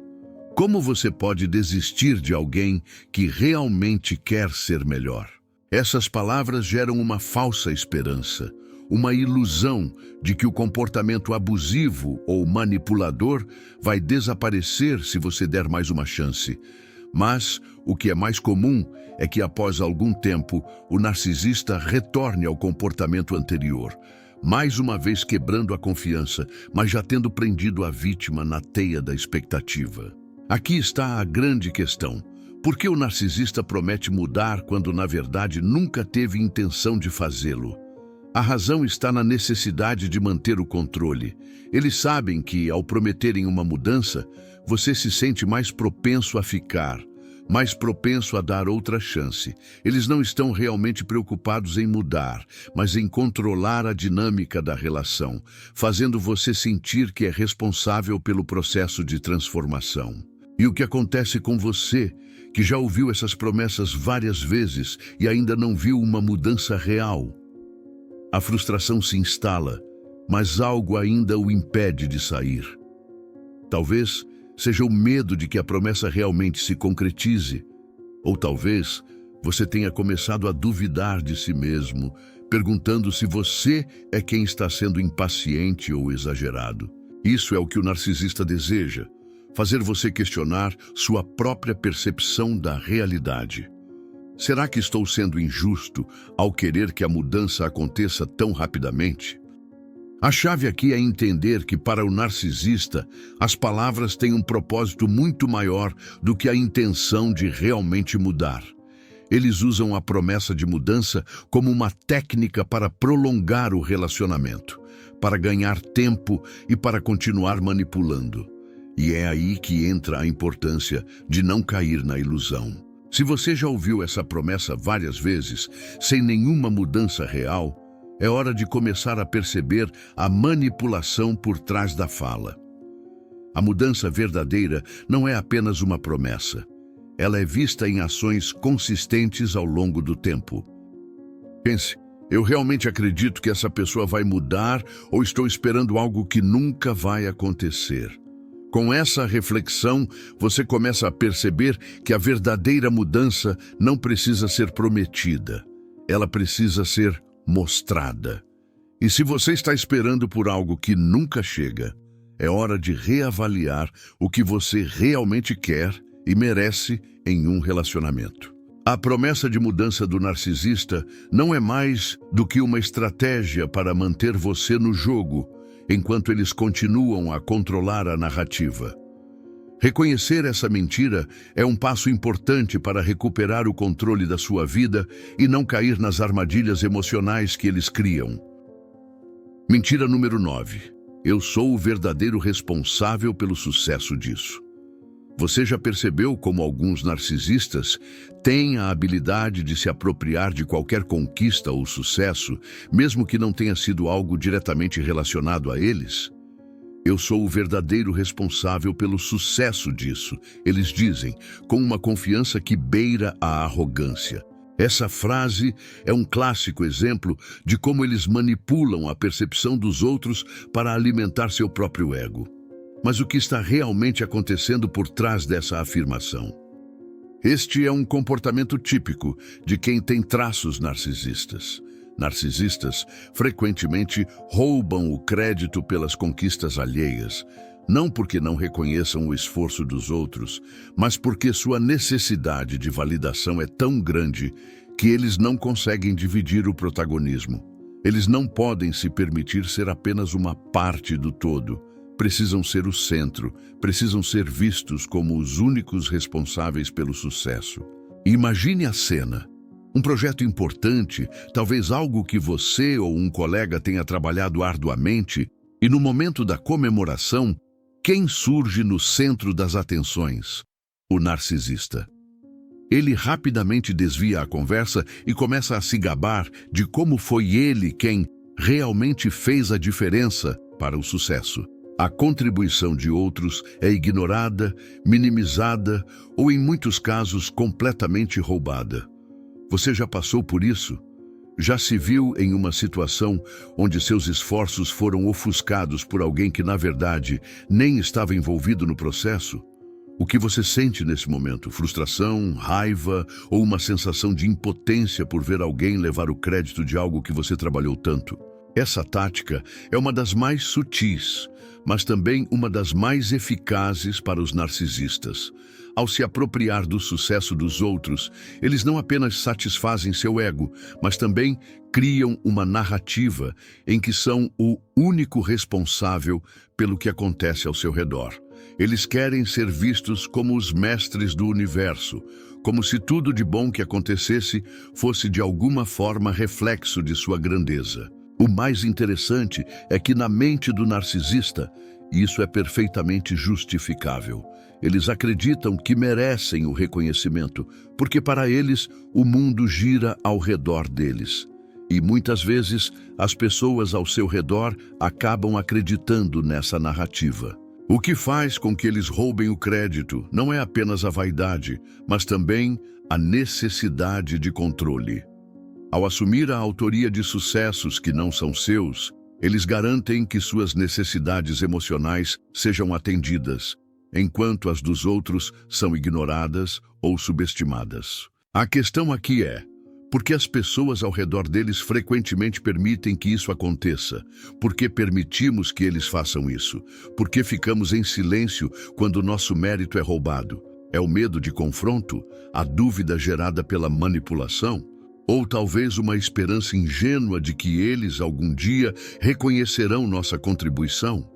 Como você pode desistir de alguém que realmente quer ser melhor? Essas palavras geram uma falsa esperança, uma ilusão de que o comportamento abusivo ou manipulador vai desaparecer se você der mais uma chance. Mas o que é mais comum é que após algum tempo o narcisista retorne ao comportamento anterior, mais uma vez quebrando a confiança, mas já tendo prendido a vítima na teia da expectativa. Aqui está a grande questão. Por que o narcisista promete mudar quando, na verdade, nunca teve intenção de fazê-lo? A razão está na necessidade de manter o controle. Eles sabem que, ao prometerem uma mudança, você se sente mais propenso a ficar, mais propenso a dar outra chance. Eles não estão realmente preocupados em mudar, mas em controlar a dinâmica da relação, fazendo você sentir que é responsável pelo processo de transformação. E o que acontece com você, que já ouviu essas promessas várias vezes e ainda não viu uma mudança real? A frustração se instala, mas algo ainda o impede de sair. Talvez seja o medo de que a promessa realmente se concretize. Ou talvez você tenha começado a duvidar de si mesmo, perguntando se você é quem está sendo impaciente ou exagerado. Isso é o que o narcisista deseja, fazer você questionar sua própria percepção da realidade. Será que estou sendo injusto ao querer que a mudança aconteça tão rapidamente? A chave aqui é entender que, para o narcisista, as palavras têm um propósito muito maior do que a intenção de realmente mudar. Eles usam a promessa de mudança como uma técnica para prolongar o relacionamento, para ganhar tempo e para continuar manipulando. E é aí que entra a importância de não cair na ilusão. Se você já ouviu essa promessa várias vezes, sem nenhuma mudança real, é hora de começar a perceber a manipulação por trás da fala. A mudança verdadeira não é apenas uma promessa. Ela é vista em ações consistentes ao longo do tempo. Pense, eu realmente acredito que essa pessoa vai mudar ou estou esperando algo que nunca vai acontecer? Com essa reflexão, você começa a perceber que a verdadeira mudança não precisa ser prometida. Ela precisa ser mostrada. E se você está esperando por algo que nunca chega, é hora de reavaliar o que você realmente quer e merece em um relacionamento. A promessa de mudança do narcisista não é mais do que uma estratégia para manter você no jogo, enquanto eles continuam a controlar a narrativa. Reconhecer essa mentira é um passo importante para recuperar o controle da sua vida e não cair nas armadilhas emocionais que eles criam. Mentira número 9. Eu sou o verdadeiro responsável pelo sucesso disso. Você já percebeu como alguns narcisistas têm a habilidade de se apropriar de qualquer conquista ou sucesso, mesmo que não tenha sido algo diretamente relacionado a eles? Eu sou o verdadeiro responsável pelo sucesso disso, eles dizem, com uma confiança que beira a arrogância. Essa frase é um clássico exemplo de como eles manipulam a percepção dos outros para alimentar seu próprio ego. Mas o que está realmente acontecendo por trás dessa afirmação? Este é um comportamento típico de quem tem traços narcisistas. Narcisistas frequentemente roubam o crédito pelas conquistas alheias, não porque não reconheçam o esforço dos outros, mas porque sua necessidade de validação é tão grande que eles não conseguem dividir o protagonismo. Eles não podem se permitir ser apenas uma parte do todo. Precisam ser o centro, precisam ser vistos como os únicos responsáveis pelo sucesso. Imagine a cena. Um projeto importante, talvez algo que você ou um colega tenha trabalhado arduamente, e no momento da comemoração, quem surge no centro das atenções? O narcisista. Ele rapidamente desvia a conversa e começa a se gabar de como foi ele quem realmente fez a diferença para o sucesso. A contribuição de outros é ignorada, minimizada ou, em muitos casos, completamente roubada. Você já passou por isso? Já se viu em uma situação onde seus esforços foram ofuscados por alguém que, na verdade, nem estava envolvido no processo? O que você sente nesse momento? Frustração, raiva ou uma sensação de impotência por ver alguém levar o crédito de algo que você trabalhou tanto? Essa tática é uma das mais sutis, mas também uma das mais eficazes para os narcisistas. Ao se apropriar do sucesso dos outros, eles não apenas satisfazem seu ego, mas também criam uma narrativa em que são o único responsável pelo que acontece ao seu redor. Eles querem ser vistos como os mestres do universo, como se tudo de bom que acontecesse fosse de alguma forma reflexo de sua grandeza. O mais interessante é que na mente do narcisista, isso é perfeitamente justificável. Eles acreditam que merecem o reconhecimento, porque para eles o mundo gira ao redor deles. E muitas vezes as pessoas ao seu redor acabam acreditando nessa narrativa. O que faz com que eles roubem o crédito não é apenas a vaidade, mas também a necessidade de controle. Ao assumir a autoria de sucessos que não são seus, eles garantem que suas necessidades emocionais sejam atendidas, enquanto as dos outros são ignoradas ou subestimadas. A questão aqui é: por que as pessoas ao redor deles frequentemente permitem que isso aconteça? Por que permitimos que eles façam isso? Por que ficamos em silêncio quando o nosso mérito é roubado? É o medo de confronto? A dúvida gerada pela manipulação? Ou talvez uma esperança ingênua de que eles, algum dia, reconhecerão nossa contribuição?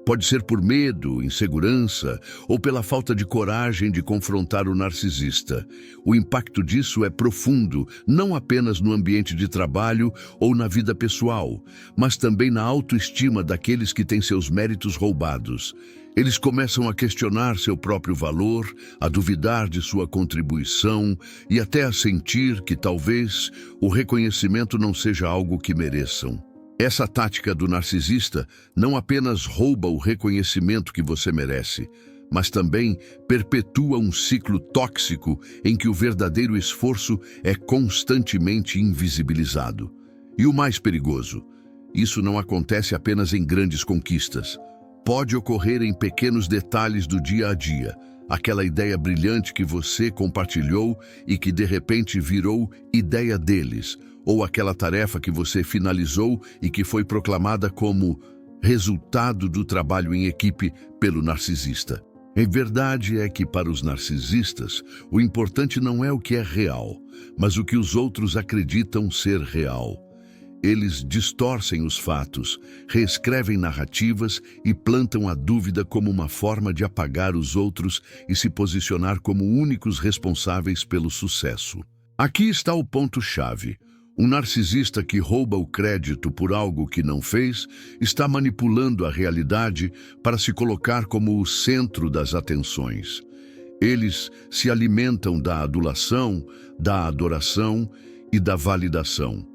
Pode ser por medo, insegurança ou pela falta de coragem de confrontar o narcisista. O impacto disso é profundo, não apenas no ambiente de trabalho ou na vida pessoal, mas também na autoestima daqueles que têm seus méritos roubados. Eles começam a questionar seu próprio valor, a duvidar de sua contribuição e até a sentir que talvez o reconhecimento não seja algo que mereçam. Essa tática do narcisista não apenas rouba o reconhecimento que você merece, mas também perpetua um ciclo tóxico em que o verdadeiro esforço é constantemente invisibilizado. E o mais perigoso, isso não acontece apenas em grandes conquistas. Pode ocorrer em pequenos detalhes do dia a dia, aquela ideia brilhante que você compartilhou e que de repente virou ideia deles, ou aquela tarefa que você finalizou e que foi proclamada como resultado do trabalho em equipe pelo narcisista. A verdade é que para os narcisistas, o importante não é o que é real, mas o que os outros acreditam ser real. Eles distorcem os fatos, reescrevem narrativas e plantam a dúvida como uma forma de apagar os outros e se posicionar como únicos responsáveis pelo sucesso. Aqui está o ponto-chave. Um narcisista que rouba o crédito por algo que não fez está manipulando a realidade para se colocar como o centro das atenções. Eles se alimentam da adulação, da adoração e da validação.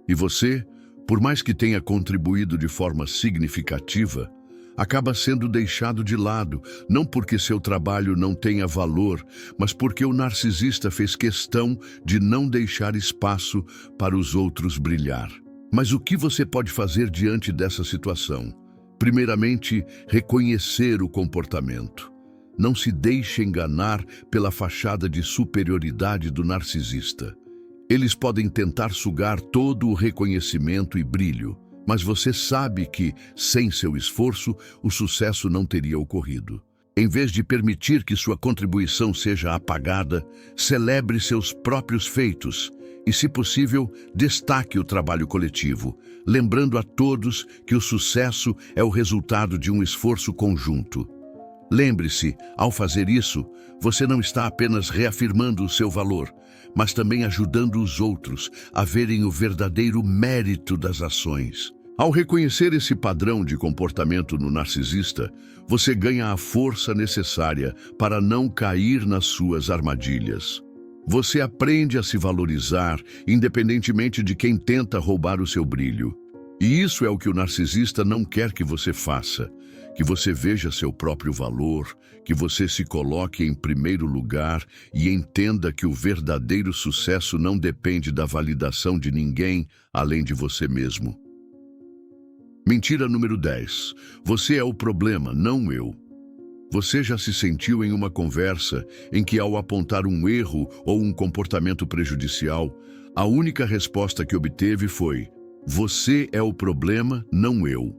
E você, por mais que tenha contribuído de forma significativa, acaba sendo deixado de lado, não porque seu trabalho não tenha valor, mas porque o narcisista fez questão de não deixar espaço para os outros brilhar. Mas o que você pode fazer diante dessa situação? Primeiramente, reconhecer o comportamento. Não se deixe enganar pela fachada de superioridade do narcisista. Eles podem tentar sugar todo o reconhecimento e brilho, mas você sabe que, sem seu esforço, o sucesso não teria ocorrido. Em vez de permitir que sua contribuição seja apagada, celebre seus próprios feitos e, se possível, destaque o trabalho coletivo, lembrando a todos que o sucesso é o resultado de um esforço conjunto. Lembre-se, ao fazer isso, você não está apenas reafirmando o seu valor, mas também ajudando os outros a verem o verdadeiro mérito das ações. Ao reconhecer esse padrão de comportamento no narcisista, você ganha a força necessária para não cair nas suas armadilhas. Você aprende a se valorizar, independentemente de quem tenta roubar o seu brilho. E isso é o que o narcisista não quer que você faça. Que você veja seu próprio valor, que você se coloque em primeiro lugar e entenda que o verdadeiro sucesso não depende da validação de ninguém além de você mesmo. Mentira número 10. Você é o problema, não eu. Você já se sentiu em uma conversa em que, ao apontar um erro ou um comportamento prejudicial, a única resposta que obteve foi: Você é o problema, não eu.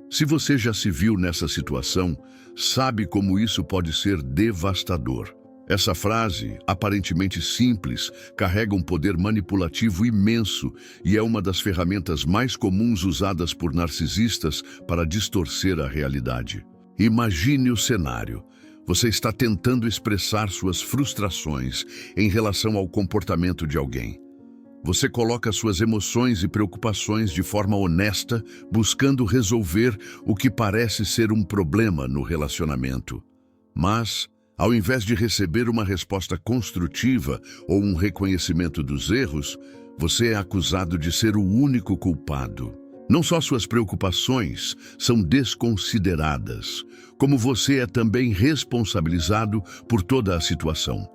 Se você já se viu nessa situação, sabe como isso pode ser devastador. Essa frase, aparentemente simples, carrega um poder manipulativo imenso e é uma das ferramentas mais comuns usadas por narcisistas para distorcer a realidade. Imagine o cenário. Você está tentando expressar suas frustrações em relação ao comportamento de alguém. Você coloca suas emoções e preocupações de forma honesta, buscando resolver o que parece ser um problema no relacionamento. Mas, ao invés de receber uma resposta construtiva ou um reconhecimento dos erros, você é acusado de ser o único culpado. Não só suas preocupações são desconsideradas, como você é também responsabilizado por toda a situação.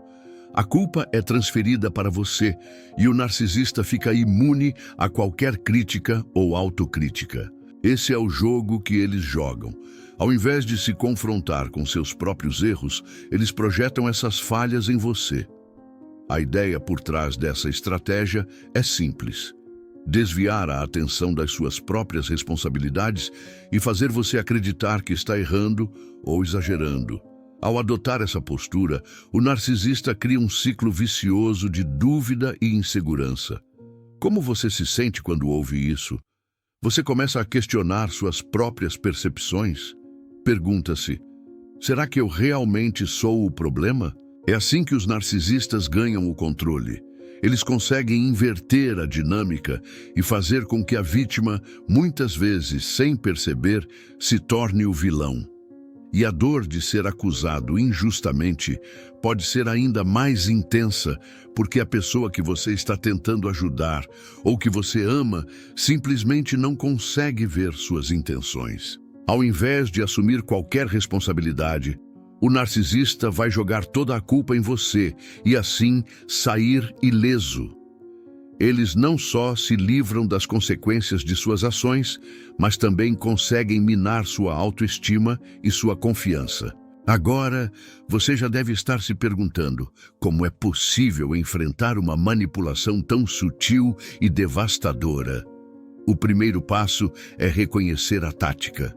A culpa é transferida para você e o narcisista fica imune a qualquer crítica ou autocrítica. Esse é o jogo que eles jogam. Ao invés de se confrontar com seus próprios erros, eles projetam essas falhas em você. A ideia por trás dessa estratégia é simples: desviar a atenção das suas próprias responsabilidades e fazer você acreditar que está errando ou exagerando. Ao adotar essa postura, o narcisista cria um ciclo vicioso de dúvida e insegurança. Como você se sente quando ouve isso? Você começa a questionar suas próprias percepções? Pergunta-se: será que eu realmente sou o problema? É assim que os narcisistas ganham o controle. Eles conseguem inverter a dinâmica e fazer com que a vítima, muitas vezes sem perceber, se torne o vilão. E a dor de ser acusado injustamente pode ser ainda mais intensa porque a pessoa que você está tentando ajudar ou que você ama simplesmente não consegue ver suas intenções. Ao invés de assumir qualquer responsabilidade, o narcisista vai jogar toda a culpa em você e assim sair ileso. Eles não só se livram das consequências de suas ações, mas também conseguem minar sua autoestima e sua confiança. Agora, você já deve estar se perguntando como é possível enfrentar uma manipulação tão sutil e devastadora. O primeiro passo é reconhecer a tática.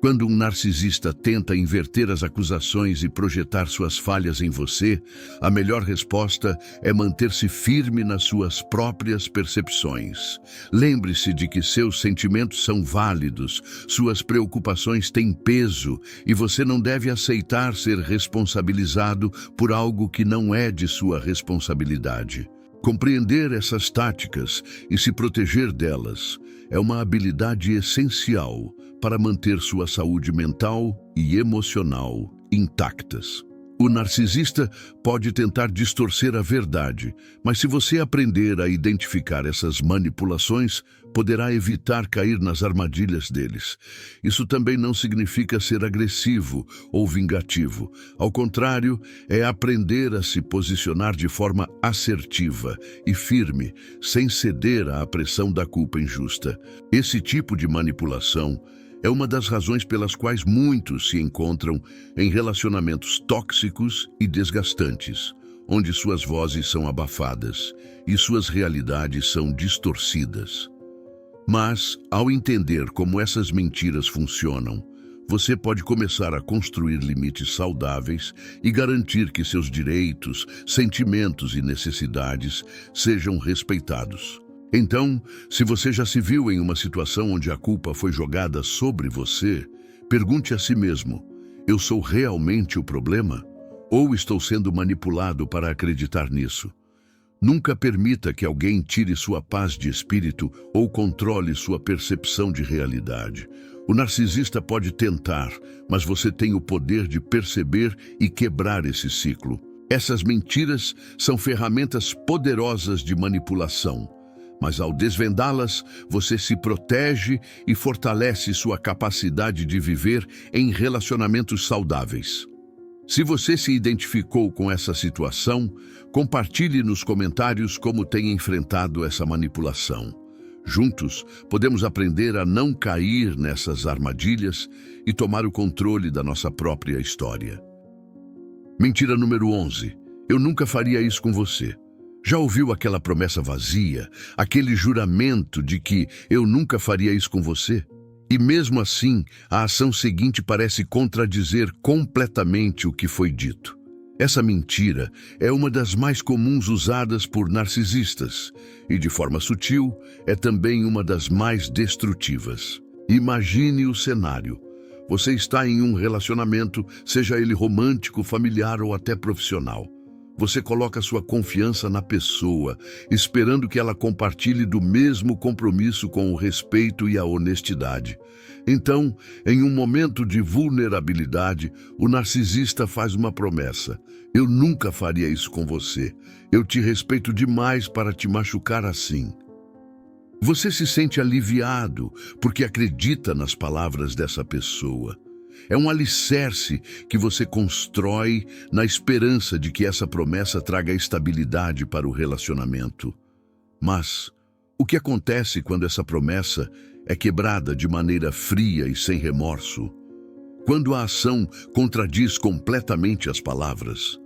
Quando um narcisista tenta inverter as acusações e projetar suas falhas em você, a melhor resposta é manter-se firme nas suas próprias percepções. Lembre-se de que seus sentimentos são válidos, suas preocupações têm peso e você não deve aceitar ser responsabilizado por algo que não é de sua responsabilidade. Compreender essas táticas e se proteger delas é uma habilidade essencial para manter sua saúde mental e emocional intactas. O narcisista pode tentar distorcer a verdade, mas se você aprender a identificar essas manipulações, poderá evitar cair nas armadilhas deles. Isso também não significa ser agressivo ou vingativo. Ao contrário, é aprender a se posicionar de forma assertiva e firme, sem ceder à pressão da culpa injusta. Esse tipo de manipulação é uma das razões pelas quais muitos se encontram em relacionamentos tóxicos e desgastantes, onde suas vozes são abafadas e suas realidades são distorcidas. Mas, ao entender como essas mentiras funcionam, você pode começar a construir limites saudáveis e garantir que seus direitos, sentimentos e necessidades sejam respeitados. Então, se você já se viu em uma situação onde a culpa foi jogada sobre você, pergunte a si mesmo: eu sou realmente o problema? Ou estou sendo manipulado para acreditar nisso? Nunca permita que alguém tire sua paz de espírito ou controle sua percepção de realidade. O narcisista pode tentar, mas você tem o poder de perceber e quebrar esse ciclo. Essas mentiras são ferramentas poderosas de manipulação. Mas ao desvendá-las, você se protege e fortalece sua capacidade de viver em relacionamentos saudáveis. Se você se identificou com essa situação, compartilhe nos comentários como tem enfrentado essa manipulação. Juntos, podemos aprender a não cair nessas armadilhas e tomar o controle da nossa própria história. Mentira número 11. Eu nunca faria isso com você. Já ouviu aquela promessa vazia, aquele juramento de que eu nunca faria isso com você? E mesmo assim, a ação seguinte parece contradizer completamente o que foi dito. Essa mentira é uma das mais comuns usadas por narcisistas e, de forma sutil, é também uma das mais destrutivas. Imagine o cenário. Você está em um relacionamento, seja ele romântico, familiar ou até profissional. Você coloca sua confiança na pessoa, esperando que ela compartilhe do mesmo compromisso com o respeito e a honestidade. Então, em um momento de vulnerabilidade, o narcisista faz uma promessa. Eu nunca faria isso com você. Eu te respeito demais para te machucar assim. Você se sente aliviado porque acredita nas palavras dessa pessoa. É um alicerce que você constrói na esperança de que essa promessa traga estabilidade para o relacionamento. Mas o que acontece quando essa promessa é quebrada de maneira fria e sem remorso? Quando a ação contradiz completamente as palavras?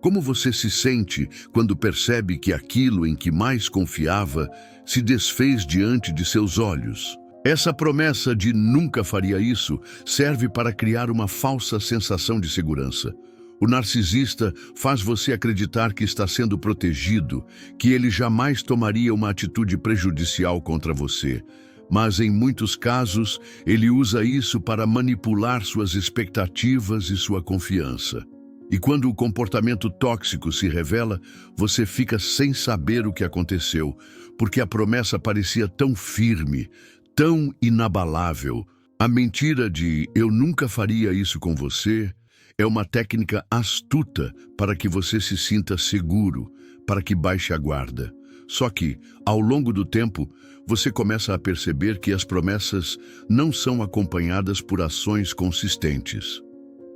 Como você se sente quando percebe que aquilo em que mais confiava se desfez diante de seus olhos? Essa promessa de nunca faria isso serve para criar uma falsa sensação de segurança. O narcisista faz você acreditar que está sendo protegido, que ele jamais tomaria uma atitude prejudicial contra você. Mas, em muitos casos, ele usa isso para manipular suas expectativas e sua confiança. E quando o comportamento tóxico se revela, você fica sem saber o que aconteceu, porque a promessa parecia tão firme, tão inabalável. A mentira de "eu nunca faria isso com você" é uma técnica astuta para que você se sinta seguro, para que baixe a guarda. Só que, ao longo do tempo, você começa a perceber que as promessas não são acompanhadas por ações consistentes.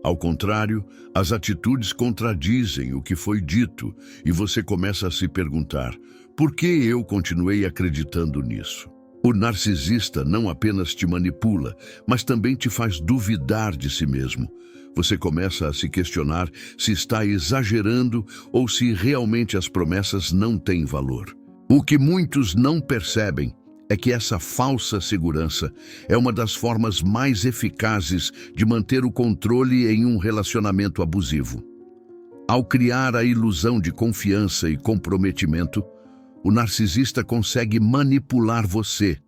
Ao contrário, as atitudes contradizem o que foi dito e você começa a se perguntar: por que eu continuei acreditando nisso? O narcisista não apenas te manipula, mas também te faz duvidar de si mesmo. Você começa a se questionar se está exagerando ou se realmente as promessas não têm valor. O que muitos não percebem é que essa falsa segurança é uma das formas mais eficazes de manter o controle em um relacionamento abusivo. Ao criar a ilusão de confiança e comprometimento, o narcisista consegue manipular você,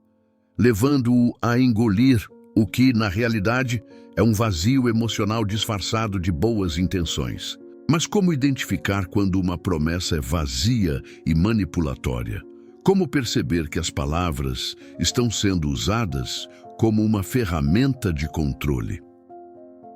levando-o a engolir o que, na realidade, é um vazio emocional disfarçado de boas intenções. Mas como identificar quando uma promessa é vazia e manipulatória? Como perceber que as palavras estão sendo usadas como uma ferramenta de controle?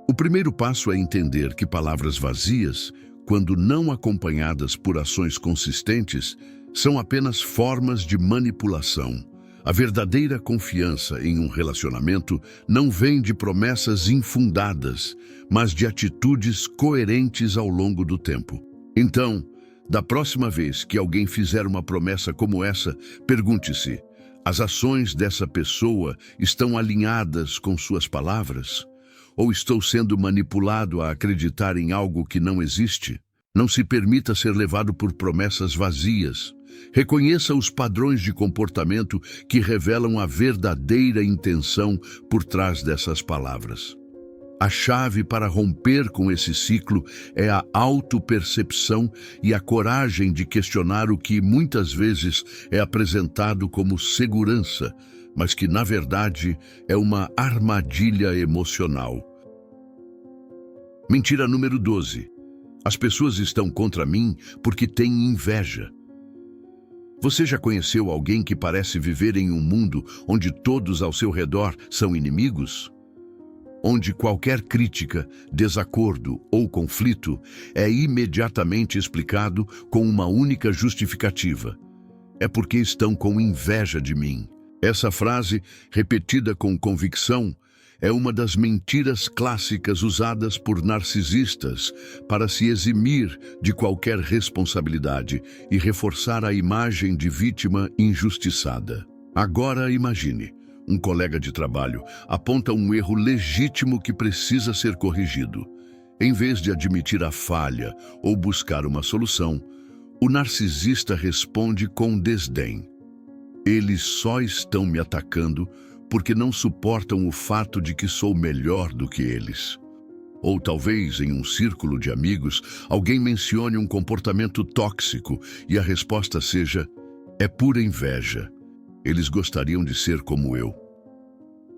O primeiro passo é entender que palavras vazias, quando não acompanhadas por ações consistentes, são apenas formas de manipulação. A verdadeira confiança em um relacionamento não vem de promessas infundadas, mas de atitudes coerentes ao longo do tempo. Então, da próxima vez que alguém fizer uma promessa como essa, pergunte-se: as ações dessa pessoa estão alinhadas com suas palavras? Ou estou sendo manipulado a acreditar em algo que não existe? Não se permita ser levado por promessas vazias. Reconheça os padrões de comportamento que revelam a verdadeira intenção por trás dessas palavras. A chave para romper com esse ciclo é a autopercepção e a coragem de questionar o que muitas vezes é apresentado como segurança, mas que, na verdade, é uma armadilha emocional. Mentira número 12. As pessoas estão contra mim porque têm inveja. Você já conheceu alguém que parece viver em um mundo onde todos ao seu redor são inimigos? Onde qualquer crítica, desacordo ou conflito é imediatamente explicado com uma única justificativa: é porque estão com inveja de mim. Essa frase, repetida com convicção, é uma das mentiras clássicas usadas por narcisistas para se eximir de qualquer responsabilidade e reforçar a imagem de vítima injustiçada. Agora imagine: um colega de trabalho aponta um erro legítimo que precisa ser corrigido. Em vez de admitir a falha ou buscar uma solução, O narcisista responde com desdém. Eles só estão me atacando porque não suportam o fato de que sou melhor do que eles. Ou talvez, em um círculo de amigos, alguém mencione um comportamento tóxico e a resposta seja: é pura inveja. Eles gostariam de ser como eu.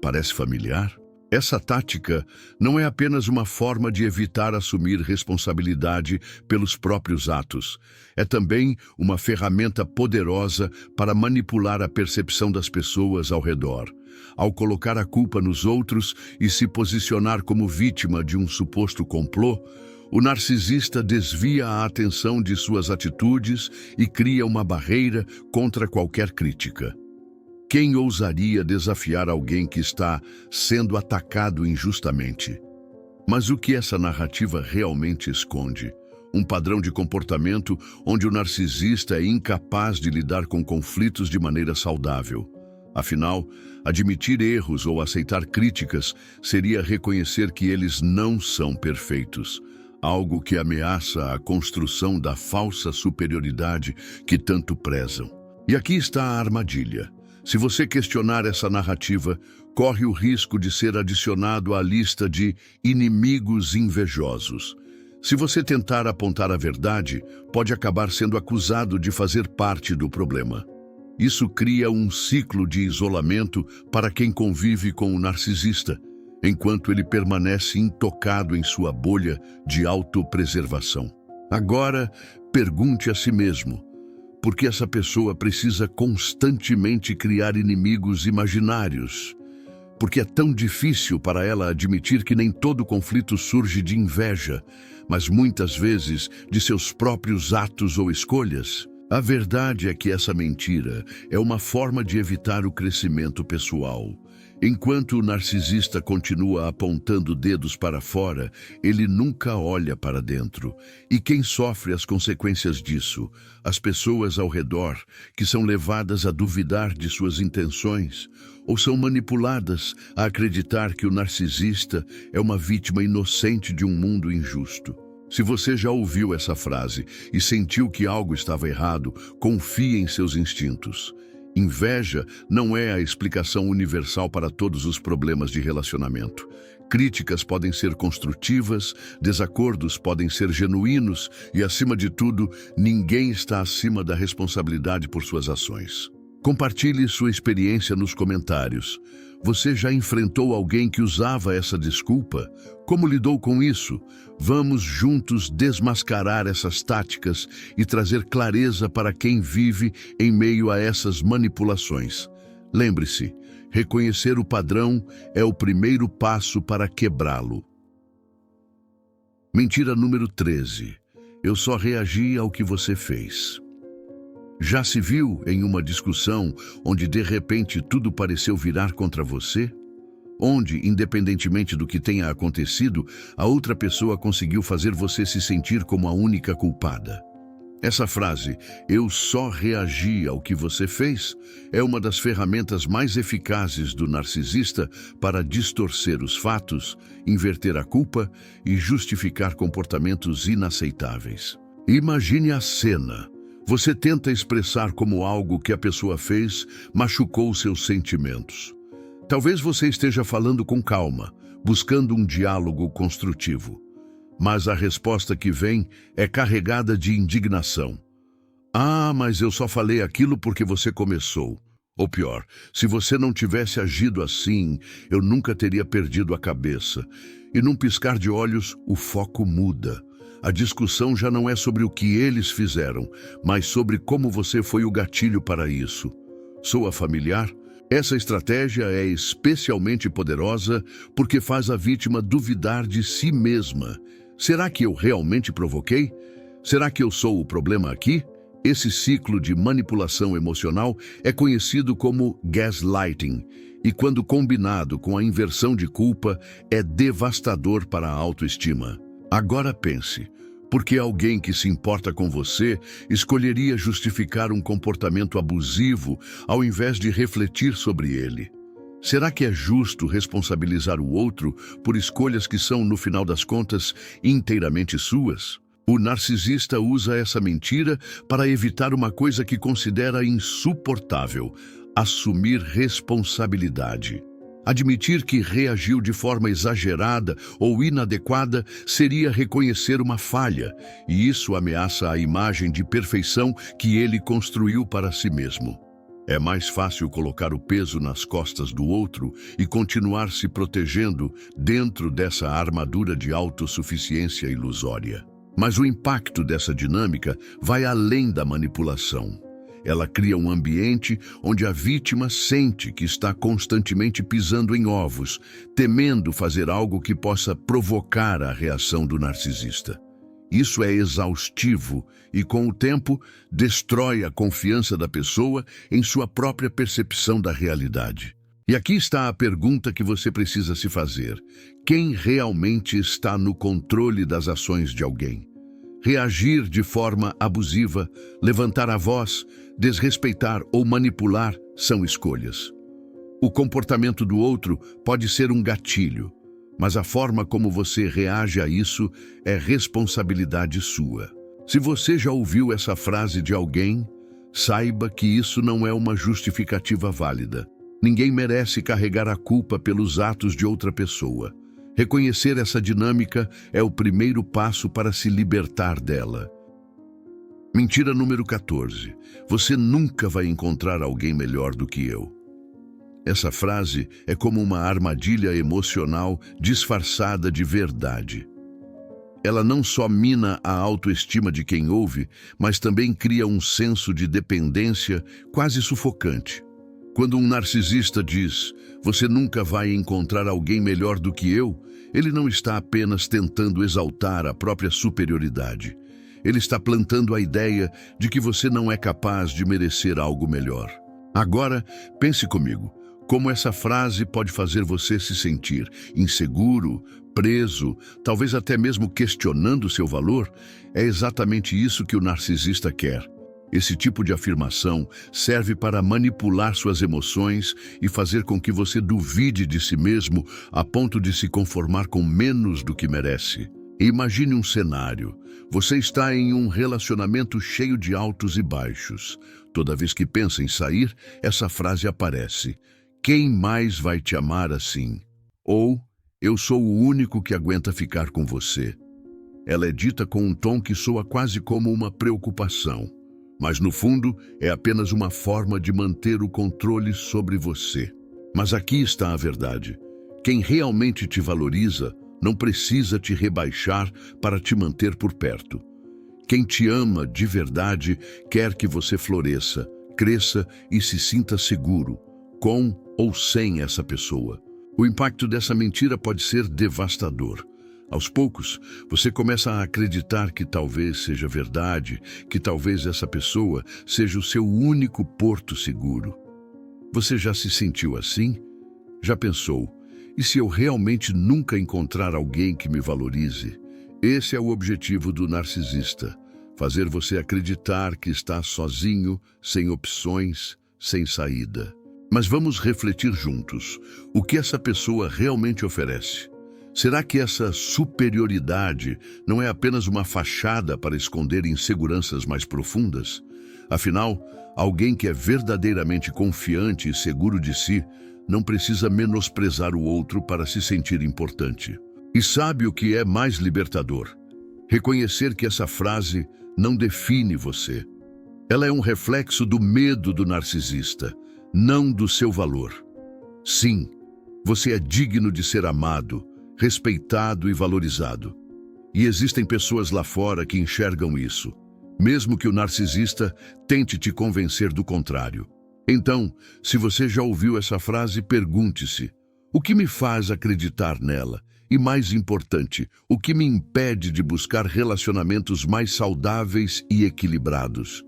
Parece familiar? Essa tática não é apenas uma forma de evitar assumir responsabilidade pelos próprios atos. É também uma ferramenta poderosa para manipular a percepção das pessoas ao redor. Ao colocar a culpa nos outros e se posicionar como vítima de um suposto complô, o narcisista desvia a atenção de suas atitudes e cria uma barreira contra qualquer crítica. Quem ousaria desafiar alguém que está sendo atacado injustamente? Mas o que essa narrativa realmente esconde? Um padrão de comportamento onde o narcisista é incapaz de lidar com conflitos de maneira saudável. Afinal, admitir erros ou aceitar críticas seria reconhecer que eles não são perfeitos, algo que ameaça a construção da falsa superioridade que tanto prezam. E aqui está a armadilha. Se você questionar essa narrativa, corre o risco de ser adicionado à lista de inimigos invejosos. Se você tentar apontar a verdade, pode acabar sendo acusado de fazer parte do problema. Isso cria um ciclo de isolamento para quem convive com o narcisista, enquanto ele permanece intocado em sua bolha de autopreservação. Agora, pergunte a si mesmo: por que essa pessoa precisa constantemente criar inimigos imaginários? Porque é tão difícil para ela admitir que nem todo conflito surge de inveja, mas muitas vezes de seus próprios atos ou escolhas. A verdade é que essa mentira é uma forma de evitar o crescimento pessoal. Enquanto o narcisista continua apontando dedos para fora, ele nunca olha para dentro. E quem sofre as consequências disso? As pessoas ao redor, que são levadas a duvidar de suas intenções, ou são manipuladas a acreditar que o narcisista é uma vítima inocente de um mundo injusto. Se você já ouviu essa frase e sentiu que algo estava errado, confie em seus instintos. Inveja não é a explicação universal para todos os problemas de relacionamento. Críticas podem ser construtivas, desacordos podem ser genuínos e, acima de tudo, ninguém está acima da responsabilidade por suas ações. Compartilhe sua experiência nos comentários. Você já enfrentou alguém que usava essa desculpa? Como lidou com isso? Vamos juntos desmascarar essas táticas e trazer clareza para quem vive em meio a essas manipulações. Lembre-se, reconhecer o padrão é o primeiro passo para quebrá-lo. Mentira número 13. Eu só reagi ao que você fez. Já se viu em uma discussão onde de repente tudo pareceu virar contra você? Onde, independentemente do que tenha acontecido, a outra pessoa conseguiu fazer você se sentir como a única culpada. Essa frase, "eu só reagi ao que você fez", é uma das ferramentas mais eficazes do narcisista para distorcer os fatos, inverter a culpa e justificar comportamentos inaceitáveis. Imagine a cena. Você tenta expressar como algo que a pessoa fez machucou seus sentimentos. Talvez você esteja falando com calma, buscando um diálogo construtivo. Mas a resposta que vem é carregada de indignação. "Ah, mas eu só falei aquilo porque você começou." Ou pior, "se você não tivesse agido assim, eu nunca teria perdido a cabeça." E num piscar de olhos, o foco muda. A discussão já não é sobre o que eles fizeram, mas sobre como você foi o gatilho para isso. Soa familiar? Essa estratégia é especialmente poderosa porque faz a vítima duvidar de si mesma. Será que eu realmente provoquei? Será que eu sou o problema aqui? Esse ciclo de manipulação emocional é conhecido como gaslighting, e quando combinado com a inversão de culpa, é devastador para a autoestima. Agora pense, por que alguém que se importa com você escolheria justificar um comportamento abusivo ao invés de refletir sobre ele? Será que é justo responsabilizar o outro por escolhas que são, no final das contas, inteiramente suas? O narcisista usa essa mentira para evitar uma coisa que considera insuportável: assumir responsabilidade. Admitir que reagiu de forma exagerada ou inadequada seria reconhecer uma falha, e isso ameaça a imagem de perfeição que ele construiu para si mesmo. É mais fácil colocar o peso nas costas do outro e continuar se protegendo dentro dessa armadura de autossuficiência ilusória. Mas o impacto dessa dinâmica vai além da manipulação. Ela cria um ambiente onde a vítima sente que está constantemente pisando em ovos, temendo fazer algo que possa provocar a reação do narcisista. Isso é exaustivo e, com o tempo, destrói a confiança da pessoa em sua própria percepção da realidade. E aqui está a pergunta que você precisa se fazer: quem realmente está no controle das ações de alguém? Reagir de forma abusiva, levantar a voz, desrespeitar ou manipular são escolhas. O comportamento do outro pode ser um gatilho, mas a forma como você reage a isso é responsabilidade sua. Se você já ouviu essa frase de alguém, saiba que isso não é uma justificativa válida. Ninguém merece carregar a culpa pelos atos de outra pessoa. Reconhecer essa dinâmica é o primeiro passo para se libertar dela. Mentira número 14. Você nunca vai encontrar alguém melhor do que eu. Essa frase é como uma armadilha emocional disfarçada de verdade. Ela não só mina a autoestima de quem ouve, mas também cria um senso de dependência quase sufocante. Quando um narcisista diz: "Você nunca vai encontrar alguém melhor do que eu", ele não está apenas tentando exaltar a própria superioridade. Ele está plantando a ideia de que você não é capaz de merecer algo melhor. Agora, pense comigo. Como essa frase pode fazer você se sentir inseguro, preso, talvez até mesmo questionando seu valor? É exatamente isso que o narcisista quer. Esse tipo de afirmação serve para manipular suas emoções e fazer com que você duvide de si mesmo a ponto de se conformar com menos do que merece. Imagine um cenário. Você está em um relacionamento cheio de altos e baixos. Toda vez que pensa em sair, essa frase aparece: "Quem mais vai te amar assim?" Ou "Eu sou o único que aguenta ficar com você." Ela é dita com um tom que soa quase como uma preocupação, mas no fundo é apenas uma forma de manter o controle sobre você. Mas aqui está a verdade. Quem realmente te valoriza não precisa te rebaixar para te manter por perto. Quem te ama de verdade quer que você floresça, cresça e se sinta seguro, com ou sem essa pessoa. O impacto dessa mentira pode ser devastador. Aos poucos, você começa a acreditar que talvez seja verdade, que talvez essa pessoa seja o seu único porto seguro. Você já se sentiu assim? Já pensou: e se eu realmente nunca encontrar alguém que me valorize? Esse é o objetivo do narcisista: fazer você acreditar que está sozinho, sem opções, sem saída. Mas vamos refletir juntos. O que essa pessoa realmente oferece? Será que essa superioridade não é apenas uma fachada para esconder inseguranças mais profundas? Afinal, alguém que é verdadeiramente confiante e seguro de si não precisa menosprezar o outro para se sentir importante. E sabe o que é mais libertador? Reconhecer que essa frase não define você. Ela é um reflexo do medo do narcisista, não do seu valor. Sim, você é digno de ser amado, respeitado e valorizado. E existem pessoas lá fora que enxergam isso, mesmo que o narcisista tente te convencer do contrário. Então, se você já ouviu essa frase, pergunte-se: o que me faz acreditar nela? E mais importante, o que me impede de buscar relacionamentos mais saudáveis e equilibrados?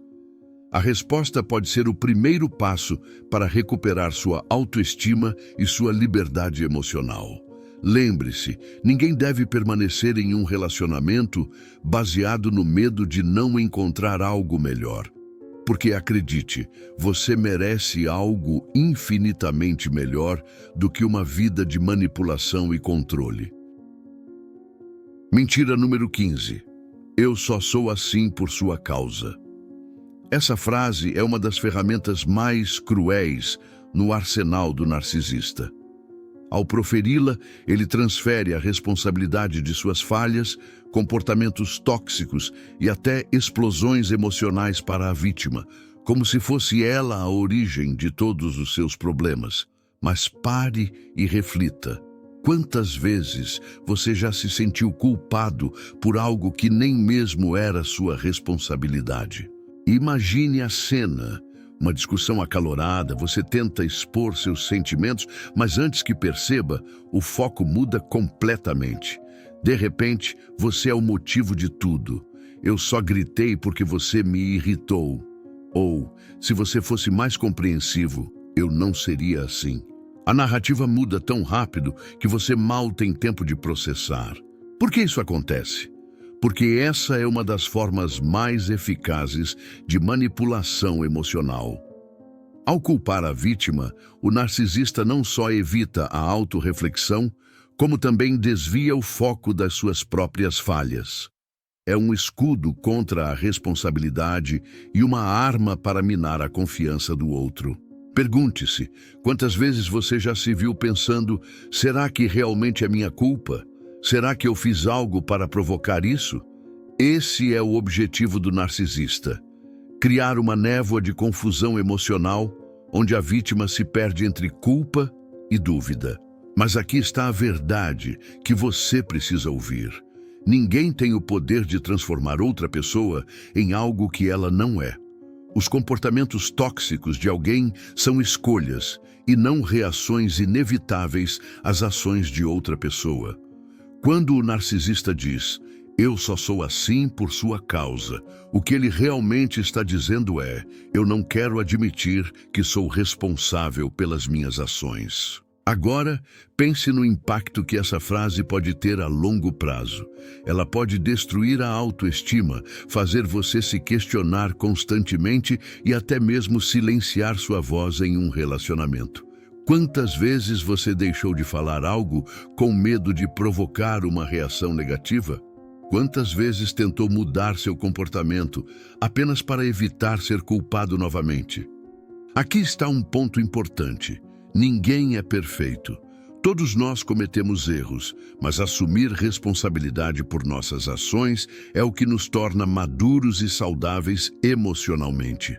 A resposta pode ser o primeiro passo para recuperar sua autoestima e sua liberdade emocional. Lembre-se, ninguém deve permanecer em um relacionamento baseado no medo de não encontrar algo melhor. Porque acredite, você merece algo infinitamente melhor do que uma vida de manipulação e controle. Mentira número 15. Eu só sou assim por sua causa. Essa frase é uma das ferramentas mais cruéis no arsenal do narcisista. Ao proferi-la, ele transfere a responsabilidade de suas falhas, comportamentos tóxicos e até explosões emocionais para a vítima, como se fosse ela a origem de todos os seus problemas. Mas pare e reflita. Quantas vezes você já se sentiu culpado por algo que nem mesmo era sua responsabilidade? Imagine a cena. Uma discussão acalorada, você tenta expor seus sentimentos, mas antes que perceba, o foco muda completamente. De repente, você é o motivo de tudo. Eu só gritei porque você me irritou. Ou, se você fosse mais compreensivo, eu não seria assim. A narrativa muda tão rápido que você mal tem tempo de processar. Por que isso acontece? Porque essa é uma das formas mais eficazes de manipulação emocional. Ao culpar a vítima, o narcisista não só evita a autorreflexão, como também desvia o foco das suas próprias falhas. É um escudo contra a responsabilidade e uma arma para minar a confiança do outro. Pergunte-se, quantas vezes você já se viu pensando, será que realmente é minha culpa? Será que eu fiz algo para provocar isso? Esse é o objetivo do narcisista. Criar uma névoa de confusão emocional, onde a vítima se perde entre culpa e dúvida. Mas aqui está a verdade que você precisa ouvir. Ninguém tem o poder de transformar outra pessoa em algo que ela não é. Os comportamentos tóxicos de alguém são escolhas e não reações inevitáveis às ações de outra pessoa. Quando o narcisista diz, eu só sou assim por sua causa, o que ele realmente está dizendo é, eu não quero admitir que sou responsável pelas minhas ações. Agora, pense no impacto que essa frase pode ter a longo prazo. Ela pode destruir a autoestima, fazer você se questionar constantemente e até mesmo silenciar sua voz em um relacionamento. Quantas vezes você deixou de falar algo com medo de provocar uma reação negativa? Quantas vezes tentou mudar seu comportamento apenas para evitar ser culpado novamente? Aqui está um ponto importante. Ninguém é perfeito. Todos nós cometemos erros, mas assumir responsabilidade por nossas ações é o que nos torna maduros e saudáveis emocionalmente.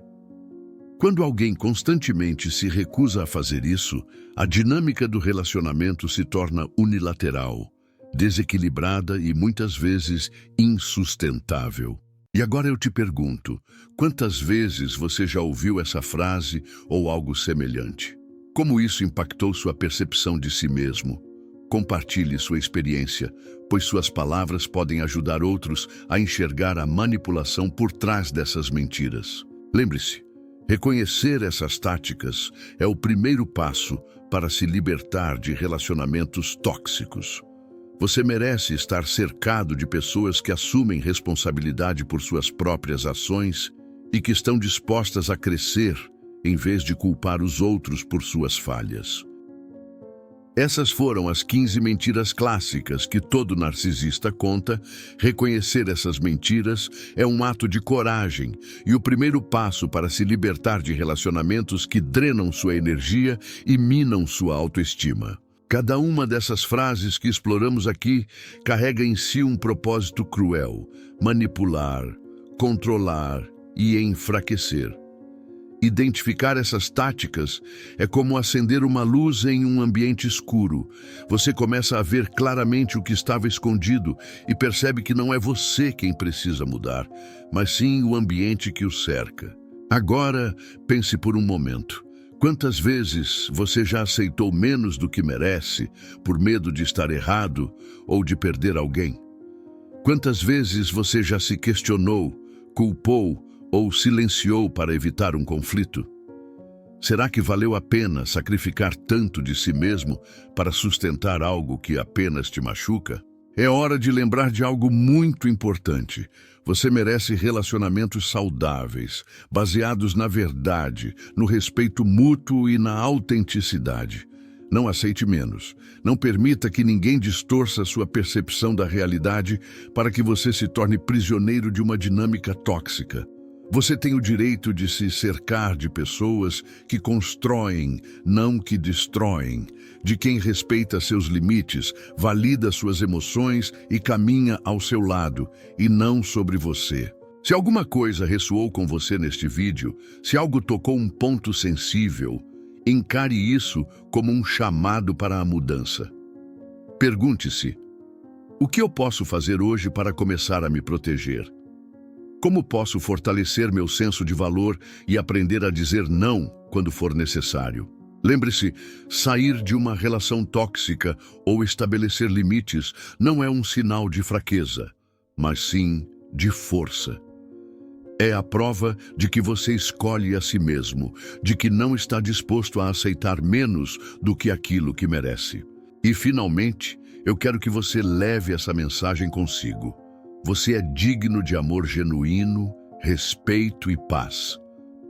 Quando alguém constantemente se recusa a fazer isso, a dinâmica do relacionamento se torna unilateral, desequilibrada e muitas vezes insustentável. E agora eu te pergunto, quantas vezes você já ouviu essa frase ou algo semelhante? Como isso impactou sua percepção de si mesmo? Compartilhe sua experiência, pois suas palavras podem ajudar outros a enxergar a manipulação por trás dessas mentiras. Lembre-se, reconhecer essas táticas é o primeiro passo para se libertar de relacionamentos tóxicos. Você merece estar cercado de pessoas que assumem responsabilidade por suas próprias ações e que estão dispostas a crescer em vez de culpar os outros por suas falhas. Essas foram as 15 mentiras clássicas que todo narcisista conta. Reconhecer essas mentiras é um ato de coragem e o primeiro passo para se libertar de relacionamentos que drenam sua energia e minam sua autoestima. Cada uma dessas frases que exploramos aqui carrega em si um propósito cruel: manipular, controlar e enfraquecer. Identificar essas táticas é como acender uma luz em um ambiente escuro. Você começa a ver claramente o que estava escondido e percebe que não é você quem precisa mudar, mas sim o ambiente que o cerca. Agora, pense por um momento. Quantas vezes você já aceitou menos do que merece por medo de estar errado ou de perder alguém? Quantas vezes você já se questionou, culpou ou silenciou para evitar um conflito? Será que valeu a pena sacrificar tanto de si mesmo para sustentar algo que apenas te machuca? É hora de lembrar de algo muito importante. Você merece relacionamentos saudáveis, baseados na verdade, no respeito mútuo e na autenticidade. Não aceite menos. Não permita que ninguém distorça sua percepção da realidade para que você se torne prisioneiro de uma dinâmica tóxica. Você tem o direito de se cercar de pessoas que constroem, não que destroem, de quem respeita seus limites, valida suas emoções e caminha ao seu lado, e não sobre você. Se alguma coisa ressoou com você neste vídeo, se algo tocou um ponto sensível, encare isso como um chamado para a mudança. Pergunte-se: o que eu posso fazer hoje para começar a me proteger? Como posso fortalecer meu senso de valor e aprender a dizer não quando for necessário? Lembre-se, sair de uma relação tóxica ou estabelecer limites não é um sinal de fraqueza, mas sim de força. É a prova de que você escolhe a si mesmo, de que não está disposto a aceitar menos do que aquilo que merece. E, finalmente, eu quero que você leve essa mensagem consigo. Você é digno de amor genuíno, respeito e paz.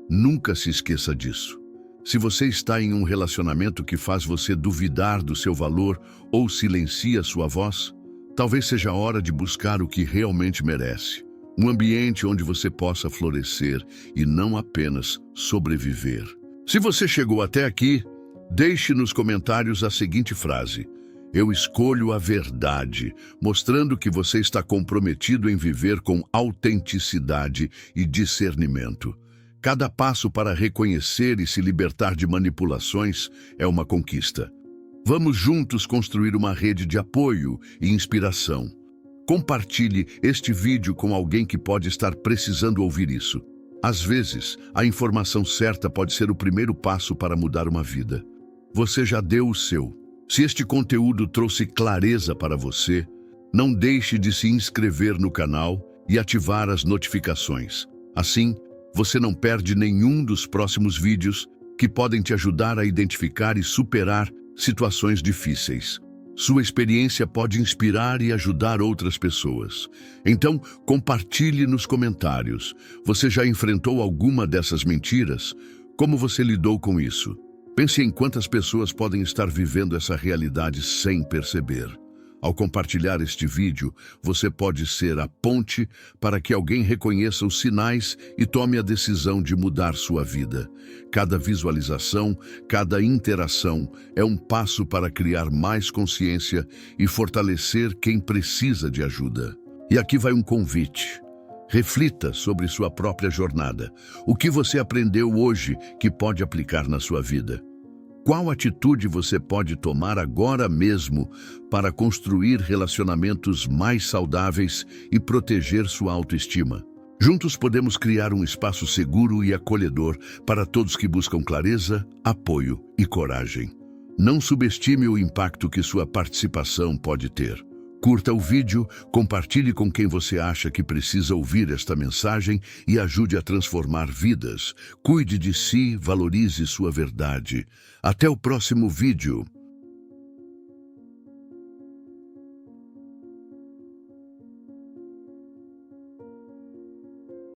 Nunca se esqueça disso. Se você está em um relacionamento que faz você duvidar do seu valor ou silencia sua voz, talvez seja a hora de buscar o que realmente merece. Um ambiente onde você possa florescer e não apenas sobreviver. Se você chegou até aqui, deixe nos comentários a seguinte frase: eu escolho a verdade, mostrando que você está comprometido em viver com autenticidade e discernimento. Cada passo para reconhecer e se libertar de manipulações é uma conquista. Vamos juntos construir uma rede de apoio e inspiração. Compartilhe este vídeo com alguém que pode estar precisando ouvir isso. Às vezes, a informação certa pode ser o primeiro passo para mudar uma vida. Você já deu o seu. Se este conteúdo trouxe clareza para você, não deixe de se inscrever no canal e ativar as notificações. Assim, você não perde nenhum dos próximos vídeos que podem te ajudar a identificar e superar situações difíceis. Sua experiência pode inspirar e ajudar outras pessoas. Então, compartilhe nos comentários. Você já enfrentou alguma dessas mentiras? Como você lidou com isso? Pense em quantas pessoas podem estar vivendo essa realidade sem perceber. Ao compartilhar este vídeo, você pode ser a ponte para que alguém reconheça os sinais e tome a decisão de mudar sua vida. Cada visualização, cada interação é um passo para criar mais consciência e fortalecer quem precisa de ajuda. E aqui vai um convite. Reflita sobre sua própria jornada. O que você aprendeu hoje que pode aplicar na sua vida? Qual atitude você pode tomar agora mesmo para construir relacionamentos mais saudáveis e proteger sua autoestima? Juntos podemos criar um espaço seguro e acolhedor para todos que buscam clareza, apoio e coragem. Não subestime o impacto que sua participação pode ter. Curta o vídeo, compartilhe com quem você acha que precisa ouvir esta mensagem e ajude a transformar vidas. Cuide de si, valorize sua verdade. Até o próximo vídeo.